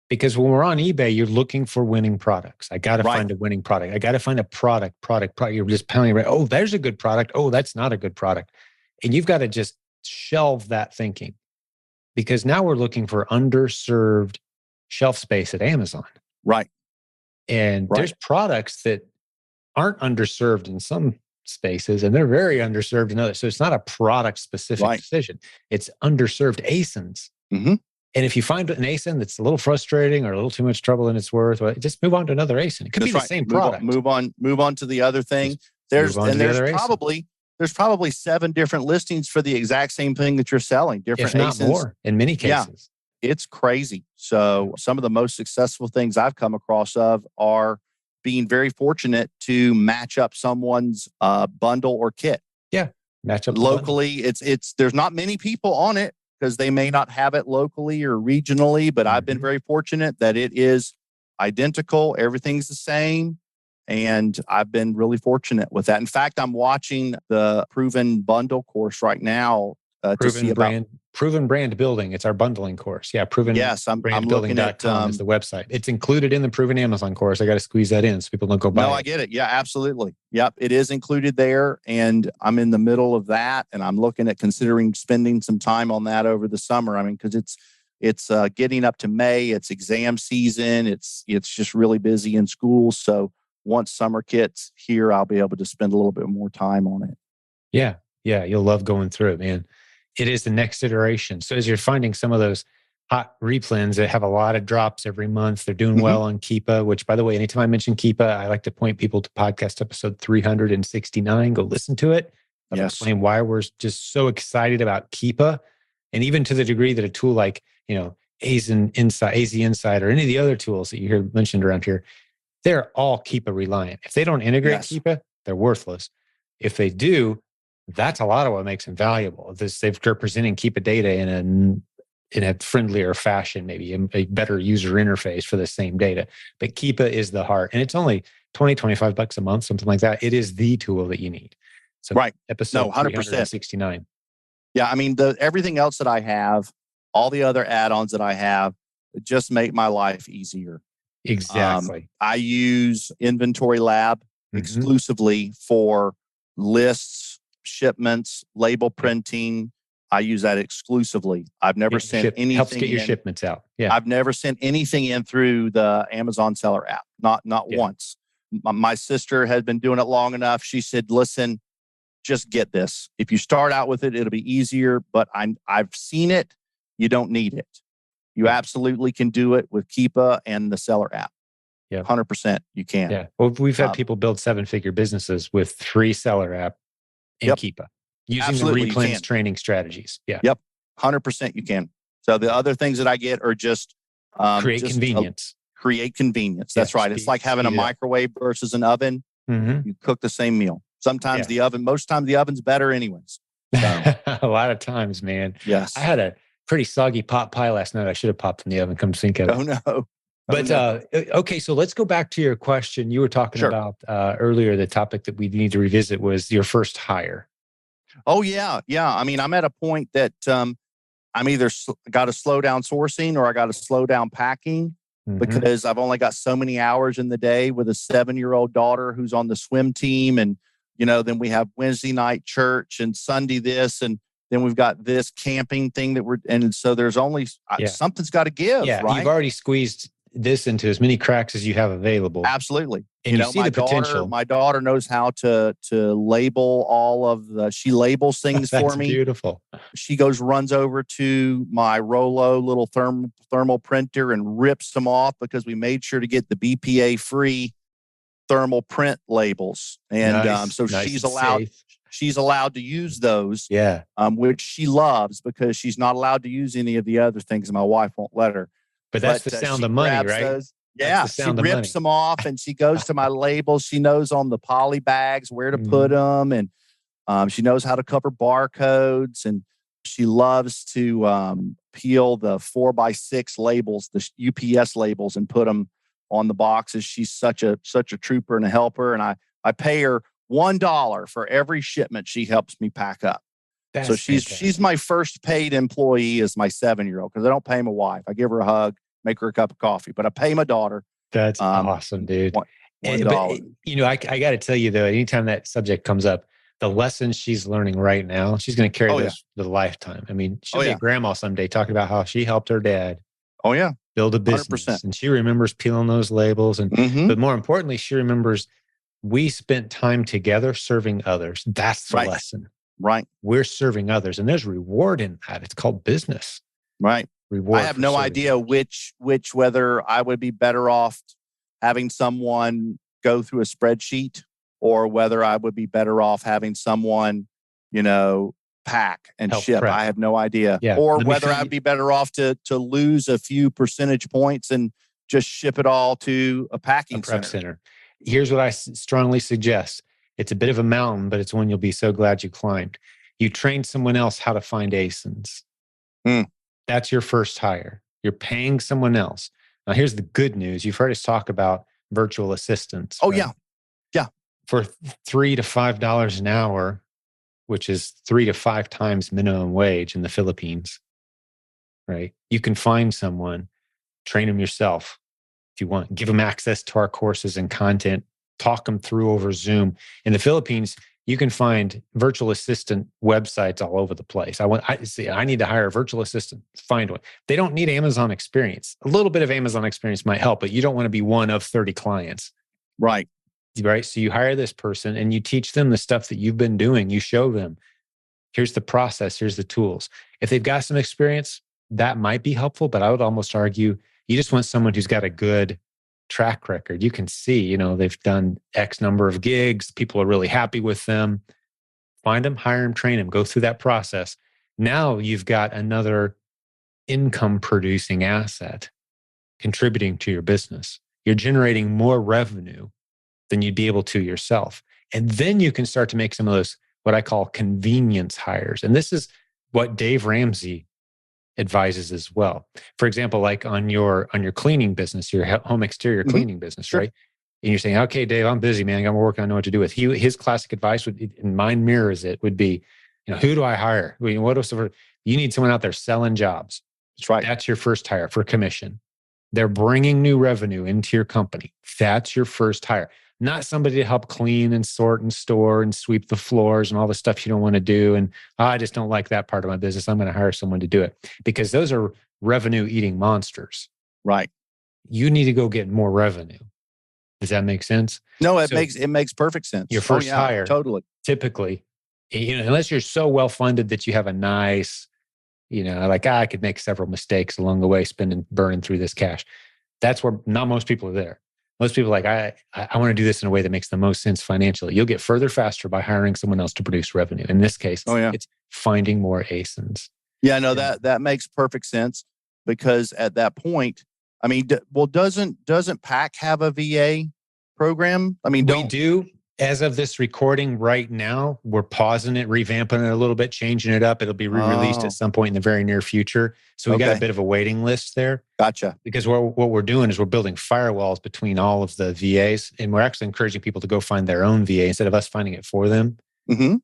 Because when we're on eBay, you're looking for winning products. I got to find a winning product. I got to find a product. You're just pounding right. Oh, there's a good product. Oh, that's not a good product. And you've got to just shelve that thinking, because now we're looking for underserved shelf space at Amazon. Right. And there's products that aren't underserved in some spaces, and they're very underserved in others. So it's not a product specific decision. It's underserved ASINs. And if you find an ASIN that's a little frustrating or a little too much trouble than it's worth, well, just move on to another ASIN. It could be the same product. Move on to the other thing. There's probably 7 different listings for the exact same thing that you're selling. Different if not ASINs. More in many cases. Yeah, it's crazy. So some of the most successful things I've come across are being very fortunate to match up someone's bundle or kit. Yeah, match up locally. It's there's not many people on it, because they may not have it locally or regionally, but I've been very fortunate that it is identical. Everything's the same. And I've been really fortunate with that. In fact, I'm watching the Proven Bundle course right now. Proven Brand Building. It's our bundling course. Yeah, Proven. Yes, I'm looking at is the website. It's included in the Proven Amazon course. I got to squeeze that in so people don't go buy it. No, I get it. Yeah, absolutely. Yep, it is included there, and I'm in the middle of that, and I'm looking at considering spending some time on that over the summer. I mean, because it's getting up to May. It's exam season. It's just really busy in school. So once summer kit's here, I'll be able to spend a little bit more time on it. Yeah, you'll love going through it, man. It is the next iteration. So as you're finding some of those hot replens that have a lot of drops every month, they're doing well on Keepa, which, by the way, anytime I mention Keepa, I like to point people to podcast episode 369. Go listen to it. I'll explain why we're just so excited about Keepa. And even to the degree that a tool like, AZ Insight, or any of the other tools that you hear mentioned around here, they're all Keepa reliant. If they don't integrate Keepa, they're worthless. If they do, that's a lot of what makes them valuable. They're presenting Keepa data in a friendlier fashion, maybe a better user interface for the same data. But Keepa is the heart. And it's only $20-$25 a month, something like that. It is the tool that you need. So episode 369. Yeah, I mean, everything else that I have, all the other add-ons that I have, just make my life easier. Exactly. I use Inventory Lab exclusively for lists, shipments, label printing. I use that exclusively. I've never sent anything helps get your shipments out. Yeah. I've never sent anything in through the Amazon seller app. Not once. My sister had been doing it long enough. She said, listen, just get this. If you start out with it, it'll be easier, but I've seen it. You don't need it. You absolutely can do it with Keepa and the seller app. Yeah. 100% you can. Yeah. Well, we've had people build 7-figure businesses with free seller app and Keepa using the replens training strategies. Yeah. Yep. 100% you can. So the other things that I get are just create convenience. Create convenience. That's right. It's like having a microwave versus an oven. You cook the same meal. Sometimes the oven, most times the oven's better anyways. So. A lot of times, man. Yes. I had a pretty soggy pot pie last night. I should have popped in the oven, come think of it. Oh, no. But okay, so let's go back to your question. You were talking about earlier, the topic that we need to revisit was your first hire. Oh, yeah. Yeah. I mean, I'm at a point that I'm either got to slow down sourcing or I got to slow down packing because I've only got so many hours in the day with a 7-year-old daughter who's on the swim team. And, then we have Wednesday night church and Sunday this, and then we've got this camping thing and so there's only, something's got to give, right? You've already squeezed this into as many cracks as you have available. Absolutely. And you see the potential. My daughter knows how to label all of she labels things for me. Beautiful. She runs over to my Rollo little thermal printer and rips them off because we made sure to get the BPA free thermal print labels. And so she's allowed to use those. Yeah. Which she loves because she's not allowed to use any of the other things. My wife won't let her. But that's the sound of money, right? She rips them off and she goes to my labels. She knows on the poly bags where to put them. And she knows how to cover barcodes. And she loves to peel the 4x6 labels, the UPS labels, and put them on the boxes. She's such a trooper and a helper. And I pay her $1 for every shipment she helps me pack up. So she's my first paid employee as my 7-year-old because I don't pay my wife. I give her a hug, make her a cup of coffee, but I pay my daughter. That's awesome, dude. $1. But, I got to tell you though, anytime that subject comes up, the lessons she's learning right now, she's going to carry those the lifetime. I mean, she'll be a grandma someday talking about how she helped her dad. Build a business, 100%. And she remembers peeling those labels, but more importantly, she remembers we spent time together serving others. That's the lesson. Right. We're serving others, and there's reward in that. It's called business. Right. Reward. I have no idea whether I would be better off having someone go through a spreadsheet or whether I would be better off having someone, pack and help ship. Prep. I have no idea. Yeah. Or whether I'd be better off to lose a few percentage points and just ship it all to a packing prep center. Here's what I strongly suggest. It's a bit of a mountain, but it's one you'll be so glad you climbed. You train someone else how to find ASINs. That's your first hire. You're paying someone else. Now, here's the good news. You've heard us talk about virtual assistants. Oh, right? Yeah. For $3 to $5 an hour, which is 3 to 5 times minimum wage in the Philippines, right? You can find someone, train them yourself if you want, give them access to our courses and content, talk them through over Zoom. In the Philippines, you can find virtual assistant websites all over the place. I need to hire a virtual assistant. Find one. They don't need Amazon experience. A little bit of Amazon experience might help, but you don't want to be one of 30 clients. Right. So you hire this person and you teach them the stuff that you've been doing. You show them, here's the process, here's the tools. If they've got some experience, that might be helpful, but I would almost argue you just want someone who's got a good track record. You can see, they've done X number of gigs. People are really happy with them. Find them, hire them, train them, go through that process. Now you've got another income producing asset contributing to your business. You're generating more revenue than you'd be able to yourself. And then you can start to make some of those, what I call convenience hires. And this is what Dave Ramsey advises as well. For example, like on your cleaning business, your home exterior cleaning business, right? And you're saying, okay, Dave, I'm busy, man. I got more work I know what to do with. His classic advice would, and mine mirrors it, would be Who do I hire? I mean, you need someone out there selling jobs. That's right. That's your first hire for commission. They're bringing new revenue into your company. That's your first hire. Not somebody to help clean and sort and store and sweep the floors and all the stuff you don't want to do. And I just don't like that part of my business. I'm going to hire someone to do it, because those are revenue eating monsters. Right. You need to go get more revenue. Does that make sense? No, it makes perfect sense. Your first hire, totally. typically, unless you're so well funded that you have a nice, I could make several mistakes along the way, burning through this cash. That's where not most people are there. Most people are like, I want to do this in a way that makes the most sense financially. You'll get further faster by hiring someone else to produce revenue. In this case, it's finding more ASINs. Yeah, no, that makes perfect sense, because at that point, I mean, doesn't PAC have a VA program? I mean, we do. As of this recording right now, we're pausing it, revamping it a little bit, changing it up. It'll be re-released at some point in the very near future. So we got a bit of a waiting list there. Gotcha. Because what we're doing is we're building firewalls between all of the VAs, and we're actually encouraging people to go find their own VA instead of us finding it for them. Mm-hmm.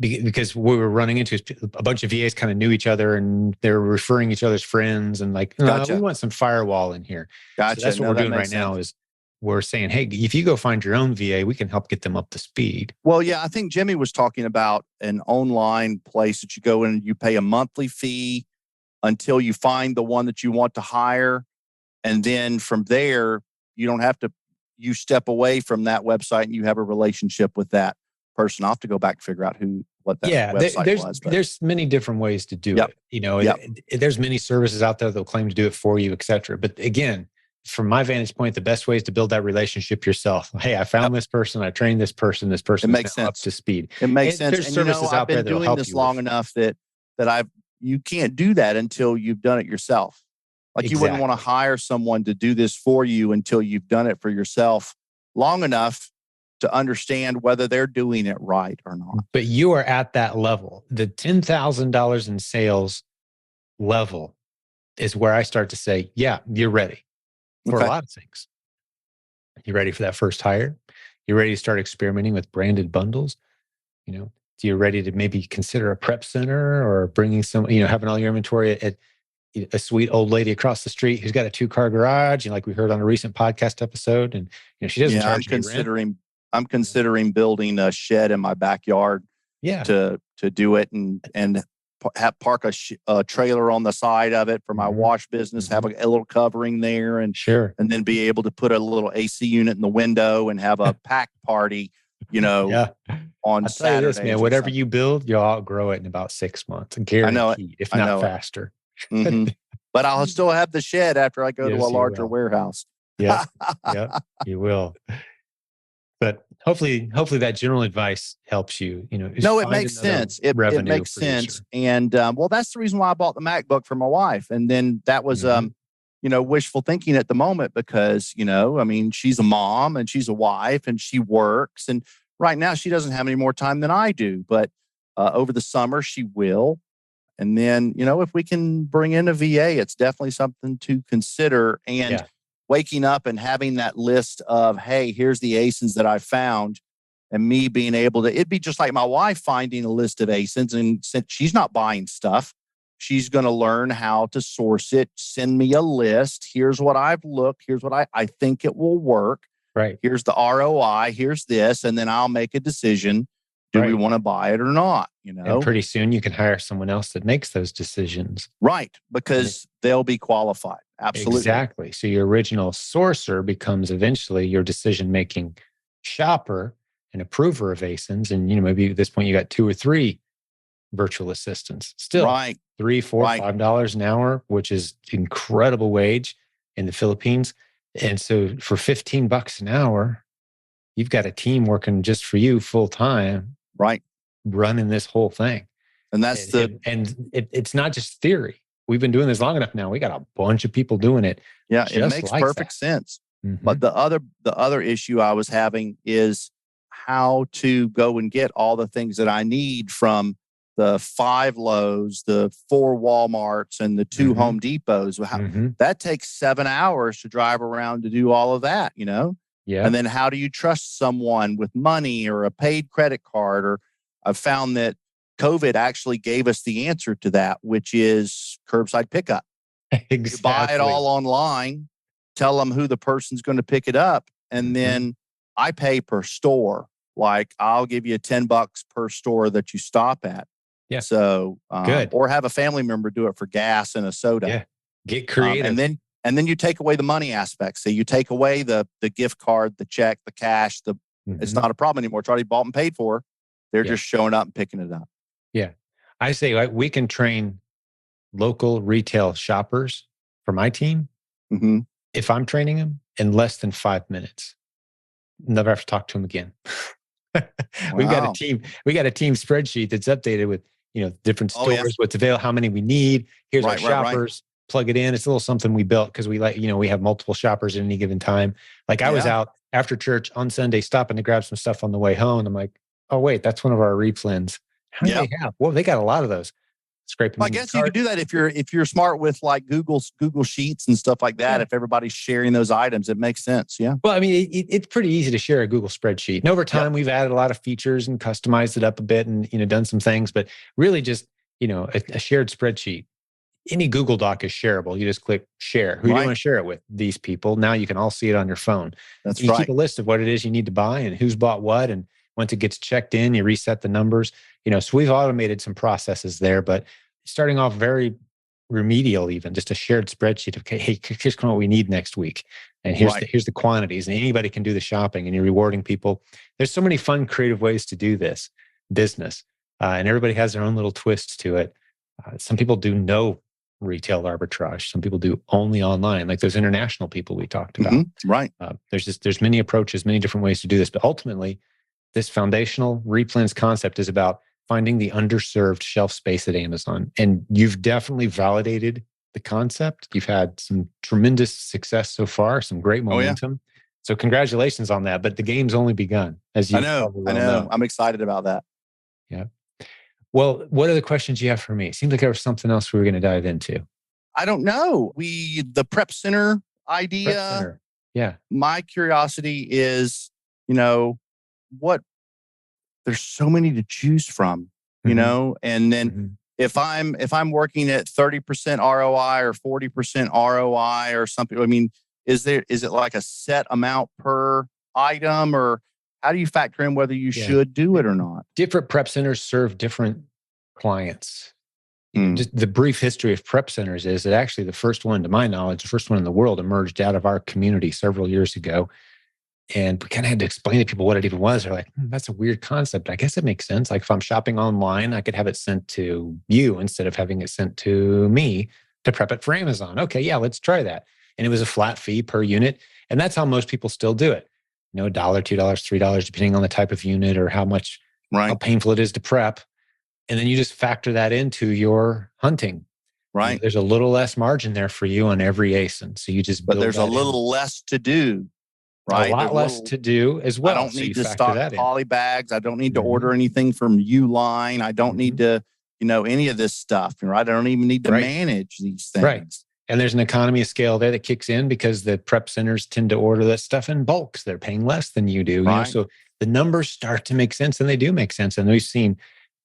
Because what we're running into is a bunch of VAs kind of knew each other, and they're referring each other's friends, and like, we want some firewall in here. Gotcha. So that's what we're doing right now is we're saying, hey, if you go find your own VA, we can help get them up to speed. Well, yeah, I think Jimmy was talking about an online place that you go in and you pay a monthly fee until you find the one that you want to hire. And then from there, you don't have to, you step away from that website and you have a relationship with that person. I'll have to go back and figure out what that website was. There's many different ways to do it. There's many services out there that'll claim to do it for you, et cetera. But again, from my vantage point, the best way is to build that relationship yourself. Hey, I found this person. I trained this person. This person is now up to speed. It makes sense. There's services out there that'll help you. I've been doing this long enough that you can't do that until you've done it yourself. Like you wouldn't want to hire someone to do this for you until you've done it for yourself long enough to understand whether they're doing it right or not. But you are at that level. The $10,000 in sales level is where I start to say, yeah, you're ready for a lot of things. You ready for that first hire? You're ready to start experimenting with branded bundles? You're ready to maybe consider a prep center or bringing some, having all your inventory at a sweet old lady across the street who's got a 2-car garage, like we heard on a recent podcast episode, and she doesn't charge me rent. I'm considering building a shed in my backyard to do it and park a trailer on the side of it for my wash business, have a little covering there, and then be able to put a little AC unit in the window and have a pack party, on Saturday. This, man, whatever you build, you'll outgrow it in about 6 months. Guaranteed, if not faster. Mm-hmm. But I'll still have the shed after I go to a larger warehouse. Yeah, you will. But hopefully that general advice helps you. No, it makes sense. It makes sense. And that's the reason why I bought the MacBook for my wife. And then that was, wishful thinking at the moment because, she's a mom and she's a wife and she works. And right now she doesn't have any more time than I do. But over the summer, she will. And then, if we can bring in a VA, it's definitely something to consider. And waking up and having that list of, hey, here's the ASINs that I found, and me being able to, it'd be just like my wife finding a list of ASINs. And since she's not buying stuff, she's going to learn how to source it, send me a list. Here's what I've looked. Here's what I think it will work. Right. Here's the ROI. Here's this. And then I'll make a decision. Do we want to buy it or not? And pretty soon you can hire someone else that makes those decisions. Right. Because they'll be qualified. Absolutely. Exactly. So your original sourcer becomes eventually your decision-making shopper and approver of ASINs. And, maybe at this point you got 2 or 3 virtual assistants. Still $3, $4, $5 an hour, which is incredible wage in the Philippines. And so for $15 an hour, you've got a team working just for you full time. Right. Running this whole thing. And that's it's not just theory. We've been doing this long enough now. We got a bunch of people doing it. Yeah, it makes perfect sense. Mm-hmm. But the other issue I was having is how to go and get all the things that I need from the 5 Lowe's, the 4 Walmarts, and the 2 Home Depots. That takes 7 hours to drive around to do all of that, Yeah. And then how do you trust someone with money or a paid credit card? Or I've found that COVID actually gave us the answer to that, which is curbside pickup. Exactly. You buy it all online, tell them who the person's going to pick it up, and then I pay per store. Like I'll give you $10 per store that you stop at. Yeah. So good. Or have a family member do it for gas and a soda. Yeah. Get creative. And then you take away the money aspect. So you take away the gift card, the check, the cash. It's not a problem anymore. It's already bought and paid for. They're just showing up and picking it up. Yeah. I say we can train local retail shoppers for my team. If I'm training them in less than 5 minutes, never have to talk to them again. We've got a team. We got a team spreadsheet that's updated with, different stores, what's available, how many we need. Here's our shoppers. Plug it in. It's a little something we built because we we have multiple shoppers at any given time. Like I was out after church on Sunday, stopping to grab some stuff on the way home. And I'm like, oh wait, that's one of our replens. How do they have? Well, they got a lot of those. Scraping. Well, I guess you could do that if you're smart with like Google Sheets and stuff like that. If everybody's sharing those items, it makes sense. Yeah. Well, I mean, it's pretty easy to share a Google spreadsheet. And over time, we've added a lot of features and customized it up a bit, and done some things. But really, just a shared spreadsheet. Any Google Doc is shareable. You just click share. Who do you want to share it with? These people. Now you can all see it on your phone. That's you keep a list of what it is you need to buy and who's bought what. And once it gets checked in, you reset the numbers. So we've automated some processes there, but starting off very remedial, even just a shared spreadsheet of, okay, hey, here's what we need next week. And here's the quantities, and anybody can do the shopping, and you're rewarding people. There's so many fun, creative ways to do this business. And everybody has their own little twists to it. Some people do no retail arbitrage. Some people do only online, like those international people we talked about. There's many approaches, many different ways to do this. But ultimately, this foundational replens concept is about finding the underserved shelf space at Amazon. And you've definitely validated the concept. You've had some tremendous success so far, some great momentum. So congratulations on that. But the game's only begun, as you probably know. I'm excited about that. Yeah. Well, what are the questions you have for me? It seems like there was something else we were going to dive into. I don't know. The prep center idea. Prep center. Yeah. My curiosity is, there's so many to choose from, and then if I'm working at 30% ROI or 40% ROI or something, I mean, is it like a set amount per item, or how do you factor in whether you should do it or not? Different prep centers serve different clients. Just the brief history of prep centers is that actually the first one, to my knowledge, the first one in the world emerged out of our community several years ago. And we kind of had to explain to people what it even was. They're like, that's a weird concept. I guess it makes sense. Like if I'm shopping online, I could have it sent to you instead of having it sent to me to prep it for Amazon. Okay, yeah, let's try that. And it was a flat fee per unit. And that's how most people still do it. $1, $2, $3, depending on the type of unit or how much, how painful it is to prep. And then you just factor that into your hunting. Right. There's a little less margin there for you on every ASIN. So you just But there's a little less to do. Right. A lot less to do as well. I don't need to stock poly bags. I don't need to order anything from Uline. I don't need to, any of this stuff. Right. I don't even need to manage these things. Right. And there's an economy of scale there that kicks in because the prep centers tend to order that stuff in bulk. So they're paying less than you do. So the numbers start to make sense, and they do make sense. And we've seen,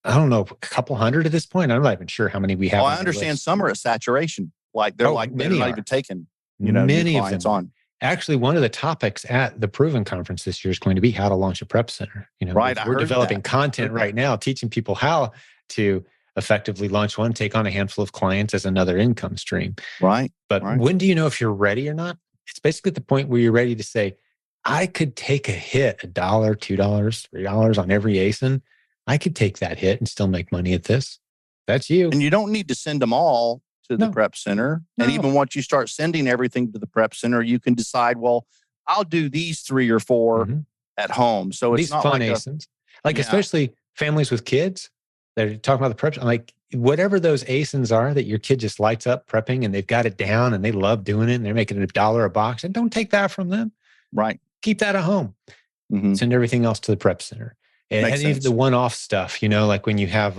I don't know, a couple hundred at this point. I'm not even sure how many we have. I understand some are at saturation. Like they're not even taking, many new of them on. Actually, one of the topics at the Proven Conference this year is going to be how to launch a prep center. We're developing content right now, teaching people how to effectively launch one, take on a handful of clients as another income stream. Right. But when do you know if you're ready or not? It's basically at the point where you're ready to say, I could take a hit, $1, $2, $3 on every ASIN. I could take that hit and still make money at this. That's you. And you don't need to send them all to the prep center. No. And even once you start sending everything to the prep center, you can decide, well, I'll do these 3 or 4 at home. So it's these not fun like ASINs. Especially families with kids that are talking about the prep. Like whatever those ASINs are that your kid just lights up prepping and they've got it down and they love doing it and they're making $1 a box, and don't take that from them. Right. Keep that at home. Send everything else to the prep center. And even the one-off stuff, like when you have,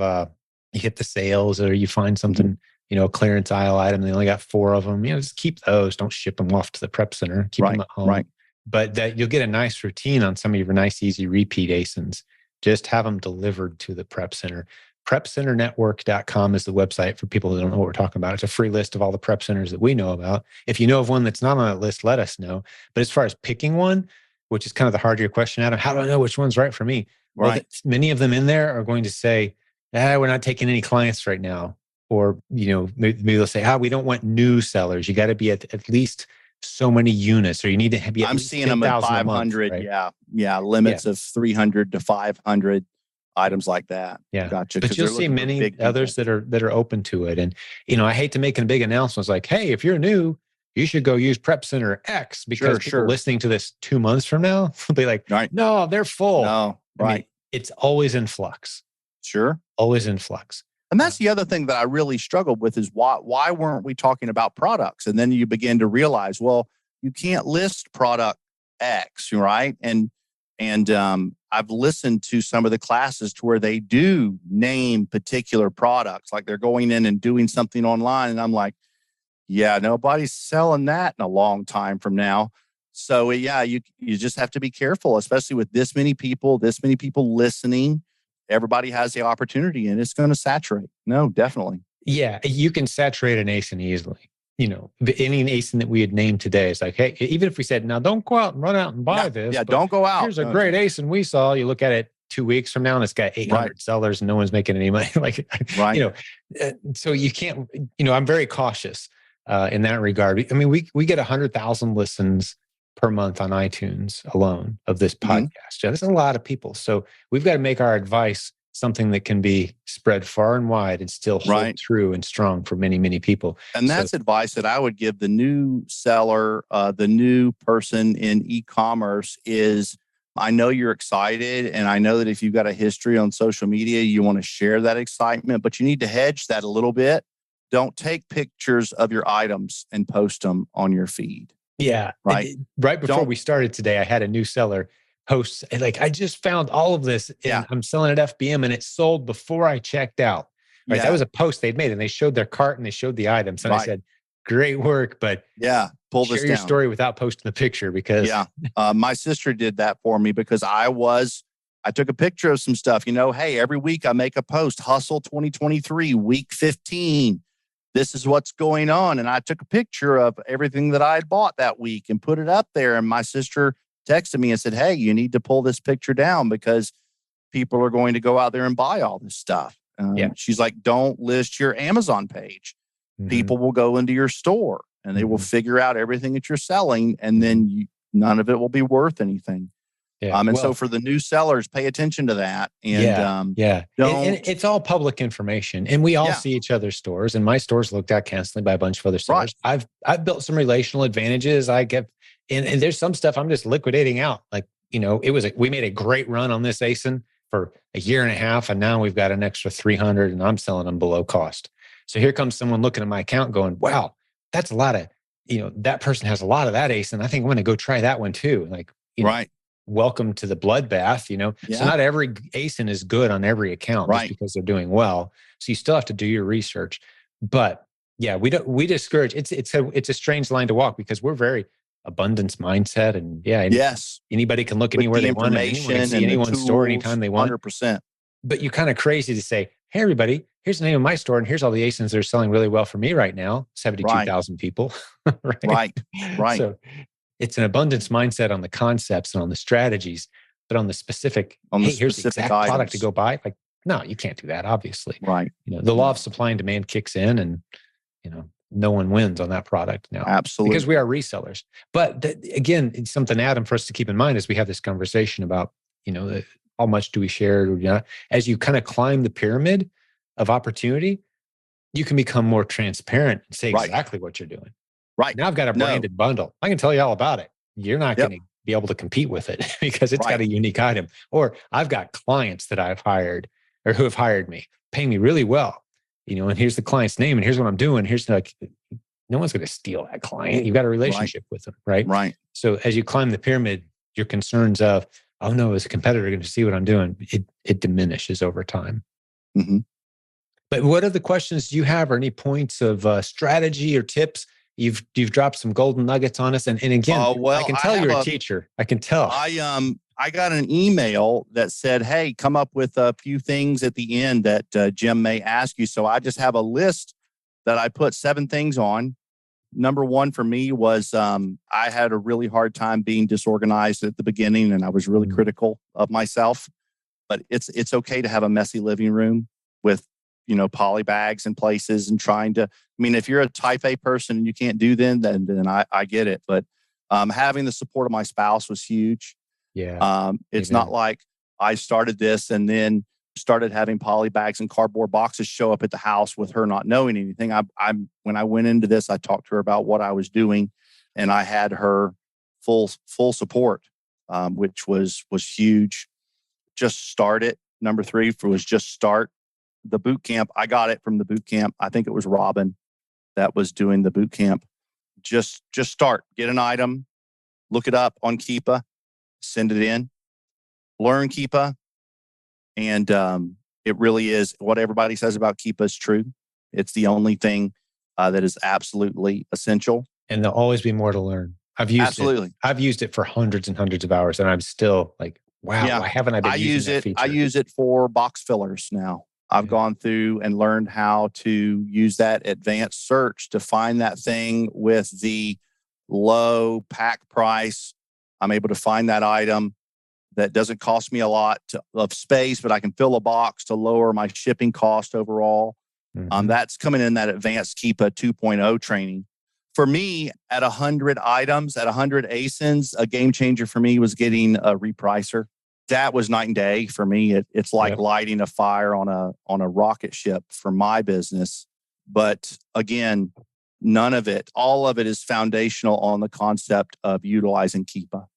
you hit the sales or you find something, a clearance aisle item, they only got 4 of them, just keep those. Don't ship them off to the prep center. Keep them at home. Right. But that you'll get a nice routine on some of your nice, easy repeat ASINs. Just have them delivered to the prep center. prepcenternetwork.com is the website for people who don't know what we're talking about. It's a free list of all the prep centers that we know about. If you know of one that's not on that list, let us know. But as far as picking one, which is kind of the heart of your question, Adam, how do I know which one's right for me? Well, many of them in there are going to say, we're not taking any clients right now. Or, maybe they'll say, we don't want new sellers. You got to be at least so many units, or you need to be at least 10,000 at 500. Right? Limits of 300 to 500 items like that. Yeah. Gotcha. But you'll see many others that are open to it. And, I hate to make a big announcement like, hey, if you're new, you should go use Prep Center X, because people listening to this 2 months from now will be like, no, they're full. No, right. I mean, it's always in flux. Sure. Always in flux. And that's the other thing that I really struggled with is why weren't we talking about products? And then you begin to realize, well, you can't list product X, right? And I've listened to some of the classes to where they do name particular products, like they're going in and doing something online. And I'm like, yeah, nobody's selling that in a long time from now. So you just have to be careful, especially with this many people listening. Everybody has the opportunity and it's going to saturate. No, definitely. Yeah, you can saturate an ASIN easily. Any ASIN that we had named today is like, hey, even if we said, now don't go out and run out and buy this. Yeah, don't go out. Here's a great ASIN we saw. You look at it 2 weeks from now and it's got 800 sellers and no one's making any money. So you can't, I'm very cautious in that regard. I mean, we get 100,000 listens per month on iTunes alone of this podcast. Yeah, that's a lot of people. So we've got to make our advice something that can be spread far and wide and still hold true and strong for many, many people. And that's advice that I would give the new seller, the new person in e-commerce is, I know you're excited. And I know that if you've got a history on social media, you want to share that excitement, but you need to hedge that a little bit. Don't take pictures of your items and post them on your feed. Yeah. Right before we started today, I had a new seller post, like, I just found all of this and I'm selling at FBM and it sold before I checked out. Right. Yeah. That was a post they'd made and they showed their cart and they showed the items. And I said, great work, but pull this share your story without posting the picture because my sister did that for me because I took a picture of some stuff, hey, every week I make a post, Hustle 2023, week 15. This is what's going on. And I took a picture of everything that I had bought that week and put it up there. And my sister texted me and said, hey, you need to pull this picture down because people are going to go out there and buy all this stuff. She's like, don't list your Amazon page. Mm-hmm. People will go into your store and they will figure out everything that you're selling. And then none of it will be worth anything. Yeah. So for the new sellers, pay attention to that. And and it's all public information, and we all see each other's stores. And my store's looked at constantly by a bunch of other sellers. Right. I've built some relational advantages. I get, and there's some stuff I'm just liquidating out. Like we made a great run on this ASIN for a year and a half, and now we've got an extra 300, and I'm selling them below cost. So here comes someone looking at my account, going, "Wow, that's a lot of that person has a lot of that ASIN. I think I'm going to go try that one too." Like welcome to the bloodbath, So not every ASIN is good on every account just because they're doing well. So you still have to do your research. But we discourage. It's a strange line to walk because we're very abundance mindset, and anybody can look anywhere they want, and anyone can see anyone's store anytime they want. 100%. But you're kind of crazy to say, "Hey, everybody, here's the name of my store, and here's all the ASINs that are selling really well for me right now." 72,000 people, right. So it's an abundance mindset on the concepts and on the strategies, but on the specific, here's the exact product to go buy. Like, no, you can't do that, obviously. Right. The law of supply and demand kicks in, and, no one wins on that product now. Absolutely. Because we are resellers. But again, it's something, Adam, for us to keep in mind as we have this conversation about, how much do we share? As you kind of climb the pyramid of opportunity, you can become more transparent and say exactly what you're doing. Right. Now I've got a branded bundle. I can tell you all about it. You're not going to be able to compete with it because it's got a unique item. Or I've got clients that I've hired or who have hired me, paying me really well, and here's the client's name and here's what I'm doing. Here's no one's going to steal that client. You've got a relationship with them, right? Right. So as you climb the pyramid, your concerns of, oh no, is a competitor going to see what I'm doing? It diminishes over time. Mm-hmm. But what other questions do you have, or any points of strategy or tips? You've dropped some golden nuggets on us, and again, I can tell you're a teacher. I can tell. I I got an email that said, hey, come up with a few things at the end that Jim may ask you. So I just have a list that I put 7 things on. Number one for me was I had a really hard time being disorganized at the beginning, and I was really critical of myself. But it's okay to have a messy living room with, poly bags in places and trying to. I mean, if you're a type A person and you can't do then I get it. But having the support of my spouse was huge. Yeah. It's Amen. not like I started this and then started having poly bags and cardboard boxes show up at the house with her not knowing anything. When I went into this, I talked to her about what I was doing, and I had her full support, which was huge. Just start it. Number 3 was just start the boot camp. I got it from the boot camp. I think it was Robin that was doing the boot camp. Just start. Get an item, look it up on Keepa, send it in, learn Keepa. And it really is what everybody says about Keepa is true. It's the only thing that is absolutely essential. And there'll always be more to learn. I've used it for hundreds and hundreds of hours, and I'm still like, wow, why haven't I been using that feature? I use it for box fillers now. I've gone through and learned how to use that advanced search to find that thing with the low pack price. I'm able to find that item that doesn't cost me a lot of space, but I can fill a box to lower my shipping cost overall. That's coming in that advanced Keepa 2.0 training. For me, at 100 items, at 100 ASINs, a game changer for me was getting a repricer. That was night and day for me. It's like lighting a fire on a rocket ship for my business. But again, all of it is foundational on the concept of utilizing Keepa.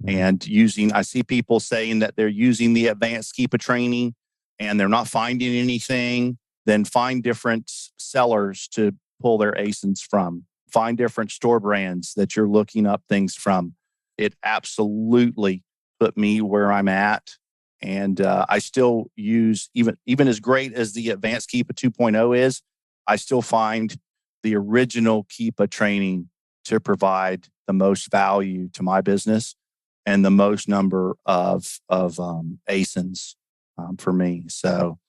And I see people saying that they're using the advanced Keepa training and they're not finding anything. Then find different sellers to pull their ASINs from. Find different store brands that you're looking up things from. It absolutely put me where I'm at. And I still use, even as great as the advanced Keepa 2.0 is, I still find the original Keepa training to provide the most value to my business and the most number of ASINs for me. So,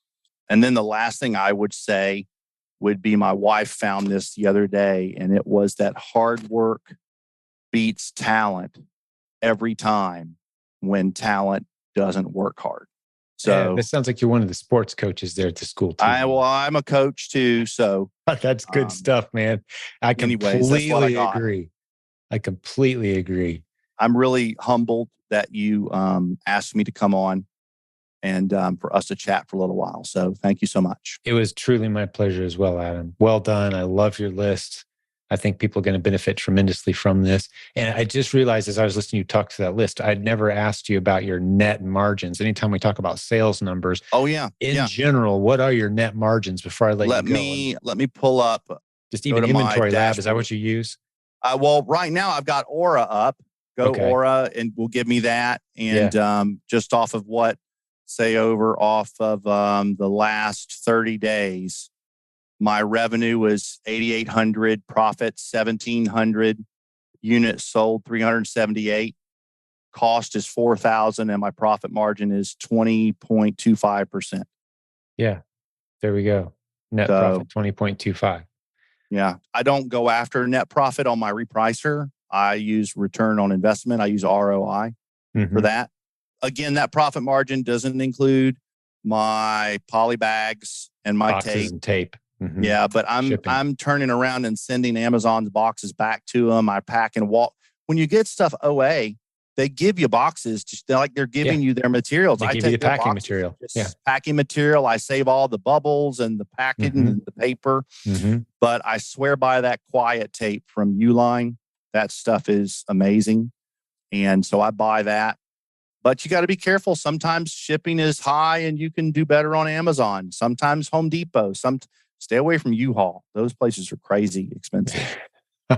and then the last thing I would say would be my wife found this the other day, and it was that hard work beats talent every time when talent doesn't work hard. So this sounds like you're one of the sports coaches there at the school too. I'm a coach too. So that's good stuff, man. I completely agree. I completely agree. I'm really humbled that you asked me to come on and for us to chat for a little while. So thank you so much. It was truly my pleasure as well, Adam. Well done. I love your list. I think people are going to benefit tremendously from this. And I just realized as I was listening to you talk to that list, I'd never asked you about your net margins. Anytime we talk about sales numbers. In general, what are your net margins before I let you go? Let me pull up. Just even Inventory Lab. Is that what you use? Well, right now I've got Aura up. Aura and will give me that. And just off of what, say off of the last 30 days, my revenue was 8,800, profit 1,700, units sold 378, cost is 4,000, and my profit margin is 20.25%. Yeah, there we go. Net profit 20.25. Yeah, I don't go after net profit on my repricer. I use return on investment. I use ROI for that. Again, that profit margin doesn't include my poly bags and my boxes and tape. Yeah, but I'm turning around and sending Amazon's boxes back to them. I pack and walk. When you get stuff OA, they give you boxes just like they're giving you their materials. They give you the packing material. Packing material. I save all the bubbles and the packaging and the paper. But I swear by that quiet tape from Uline. That stuff is amazing. And so I buy that. But you got to be careful. Sometimes shipping is high and you can do better on Amazon. Sometimes Home Depot. Stay away from U-Haul. Those places are crazy expensive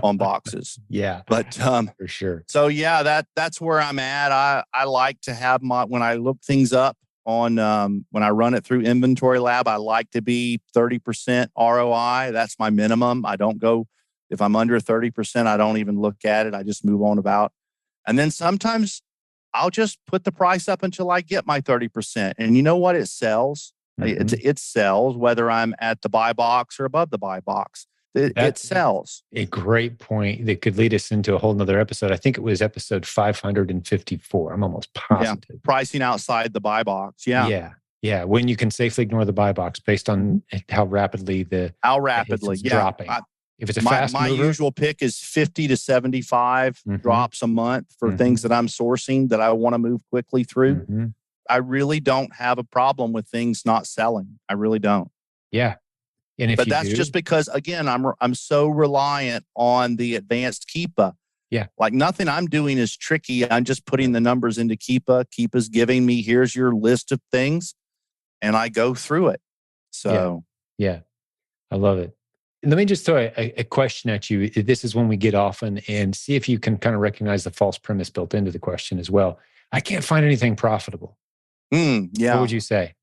on boxes. Yeah. But for sure. So yeah, that's where I'm at. I like to have when I look things up on when I run it through Inventory Lab, I like to be 30% ROI. That's my minimum. I don't go, if I'm under 30%, I don't even look at it. I just move on about. And then sometimes I'll just put the price up until I get my 30%. And you know what? It sells. It sells whether I'm at the buy box or above the buy box. It sells. A great point that could lead us into a whole nother episode. I think it was episode 554. I'm almost positive. Yeah. Pricing outside the buy box. Yeah. Yeah. When you can safely ignore the buy box based on how rapidly it's dropping. If it's a fast my mover, usual pick is 50 to 75 drops a month for things that I'm sourcing that I want to move quickly through. I really don't have a problem with things not selling. I really don't. Yeah. But that's just because, again, I'm so reliant on the advanced Keepa. Yeah. Like nothing I'm doing is tricky. I'm just putting the numbers into Keepa. Keepa's giving me, here's your list of things, and I go through it. So yeah. I love it. Let me just throw a question at you. This is when we get off and see if you can kind of recognize the false premise built into the question as well. I can't find anything profitable. Yeah. What would you say?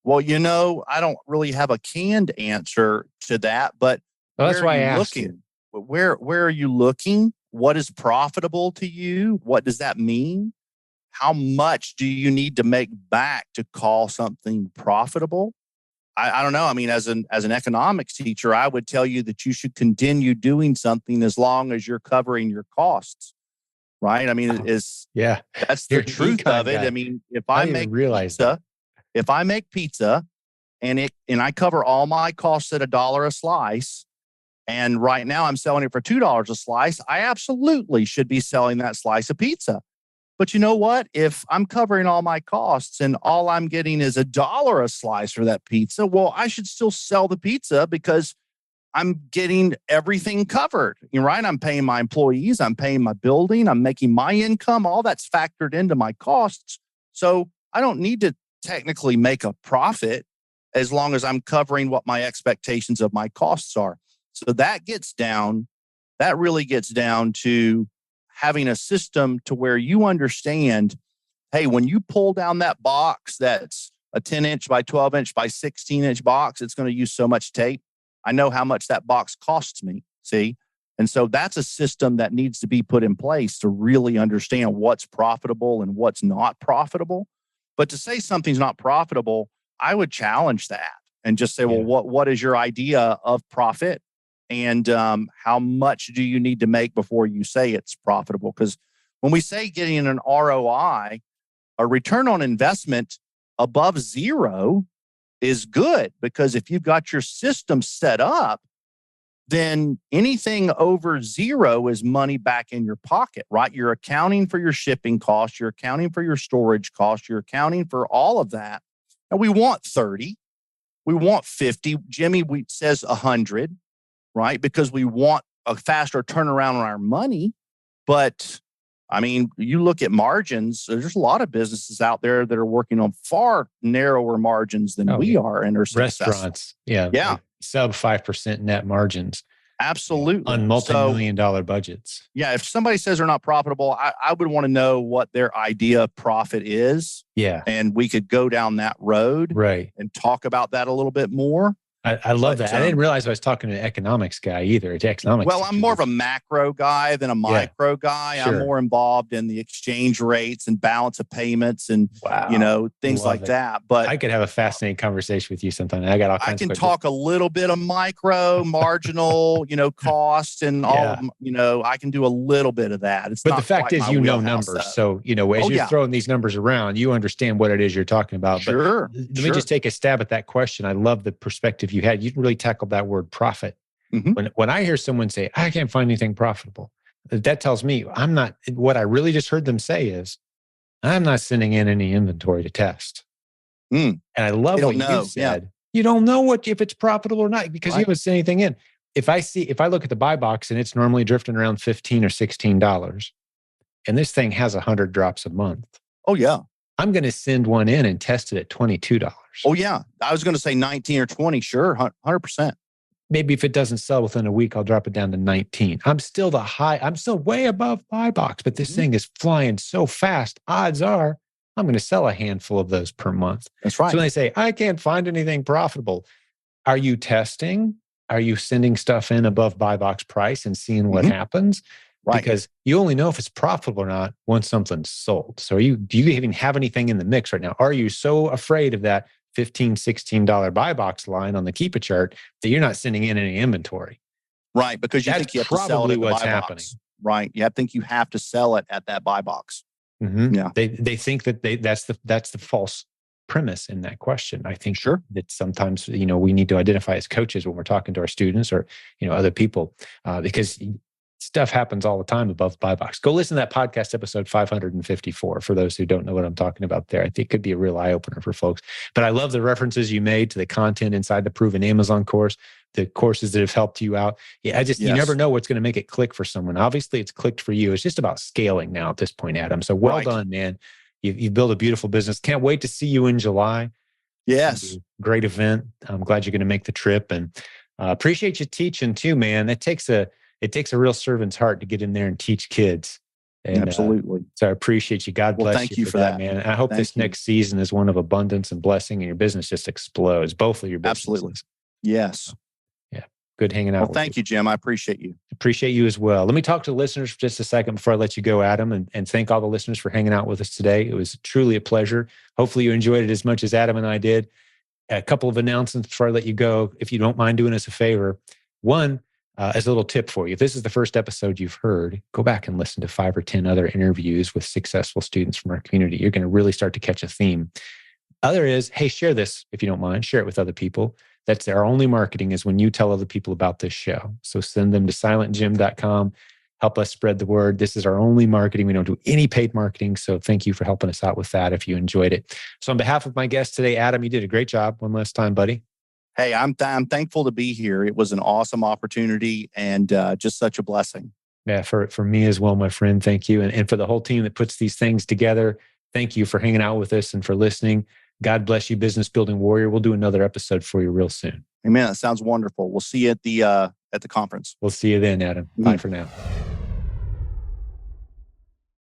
Well, I don't really have a canned answer to that, but that's why I asked you. Where are you looking? What is profitable to you? What does that mean? How much do you need to make back to call something profitable? I don't know. I mean, as an economics teacher, I would tell you that you should continue doing something as long as you're covering your costs. Right? I mean, that's the truth of it. I mean, if I make pizza and I cover all my costs at $1 a slice, and right now I'm selling it for $2 a slice, I absolutely should be selling that slice of pizza. But you know what? If I'm covering all my costs and all I'm getting is $1 a slice for that pizza, well, I should still sell the pizza because I'm getting everything covered. You're right. I'm paying my employees. I'm paying my building. I'm making my income. All that's factored into my costs. So I don't need to technically make a profit as long as I'm covering what my expectations of my costs are. So that really gets down to having a system to where you understand, hey, when you pull down that box that's a 10-inch by 12-inch by 16-inch box, it's going to use so much tape. I know how much that box costs me, see? And so that's a system that needs to be put in place to really understand what's profitable and what's not profitable. But to say something's not profitable, I would challenge that and just say, well, what is your idea of profit? And how much do you need to make before you say it's profitable? Because when we say getting an ROI, a return on investment above zero is good, because if you've got your system set up, then anything over zero is money back in your pocket, right? You're accounting for your shipping costs, you're accounting for your storage costs, you're accounting for all of that. And we want 30, we want 50. Jimmy says 100, right? Because we want a faster turnaround on our money. But I mean, you look at margins, there's a lot of businesses out there that are working on far narrower margins than we are and are successful. Restaurants. Yeah. Like sub 5% net margins. Absolutely. On multi-million-dollar budgets. Yeah. If somebody says they're not profitable, I would want to know what their idea of profit is. Yeah. And we could go down that road. Right. And talk about that a little bit more. I love that. I didn't realize I was talking to an economics guy either. Well, I'm more of a macro guy than a micro guy. Sure. I'm more involved in the exchange rates and balance of payments and things like that. But I could have a fascinating conversation with you sometime. I got all kinds. I can talk a little bit of micro, marginal, cost and all. I can do a little bit of that. But the fact is, numbers. So as you're throwing these numbers around, you understand what it is you're talking about. Sure. But let me just take a stab at that question. I love the perspective you had. You really tackled that word profit. When I hear someone say, I can't find anything profitable, that tells me what I really just heard them say is, I'm not sending in any inventory to test. And I love what you said. You don't know if it's profitable or not because you haven't sent anything in. If I look at the buy box and it's normally drifting around $15 or $16 and this thing has 100 drops a month. Oh yeah. I'm going to send one in and test it at $22. Oh, yeah. I was going to say 19 or 20. Sure. 100%. Maybe if it doesn't sell within a week, I'll drop it down to 19. I'm still way above buy box, but this thing is flying so fast. Odds are I'm going to sell a handful of those per month. That's right. So when they say, I can't find anything profitable, are you testing? Are you sending stuff in above buy box price and seeing what happens? Right. Because you only know if it's profitable or not once something's sold. So do you even have anything in the mix right now? Are you so afraid of that $15, $16 buy box line on the Keep It chart that you're not sending in any inventory? Right. Because you think you have to sell it at the buy box. Right. You think you have to sell it at that buy box. Mm-hmm. Yeah. They think that that's the false premise in that question. I think that sometimes, we need to identify as coaches when we're talking to our students or, other people, because stuff happens all the time above buy box. Go listen to that podcast episode 554 for those who don't know what I'm talking about there. I think it could be a real eye opener for folks. But I love the references you made to the content inside the Proven Amazon course, the courses that have helped you out. Yeah, you never know what's going to make it click for someone. Obviously, it's clicked for you. It's just about scaling now at this point, Adam. So well done, man. You've built a beautiful business. Can't wait to see you in July. Yes. Great event. I'm glad you're going to make the trip, and appreciate you teaching too, man. It takes a real servant's heart to get in there and teach kids. And, absolutely. So I appreciate you. God bless thank you for that, man. And I hope this next season is one of abundance and blessing, and your business just explodes. Both of your businesses. Absolutely. Yes. Yeah. Good hanging out. Well, thank you, Jim. I appreciate you. Appreciate you as well. Let me talk to the listeners for just a second before I let you go, Adam, and thank all the listeners for hanging out with us today. It was truly a pleasure. Hopefully you enjoyed it as much as Adam and I did. A couple of announcements before I let you go. If you don't mind doing us a favor. One, as a little tip for you, if this is the first episode you've heard, go back and listen to 5 or 10 other interviews with successful students from our community. You're going to really start to catch a theme. Other is, hey, share this if you don't mind. Share it with other people. That's our only marketing, is when you tell other people about this show. So send them to silentjimdotcom. Help us spread the word. This is our only marketing. We don't do any paid marketing. So thank you for helping us out with that if you enjoyed it. So on behalf of my guest today, Adam, you did a great job one last time, buddy. Hey, I'm thankful to be here. It was an awesome opportunity and just such a blessing. Yeah, for me as well, my friend. Thank you. And for the whole team that puts these things together, thank you for hanging out with us and for listening. God bless you, business building warrior. We'll do another episode for you real soon. Amen. That sounds wonderful. We'll see you at the conference. We'll see you then, Adam. Bye for now.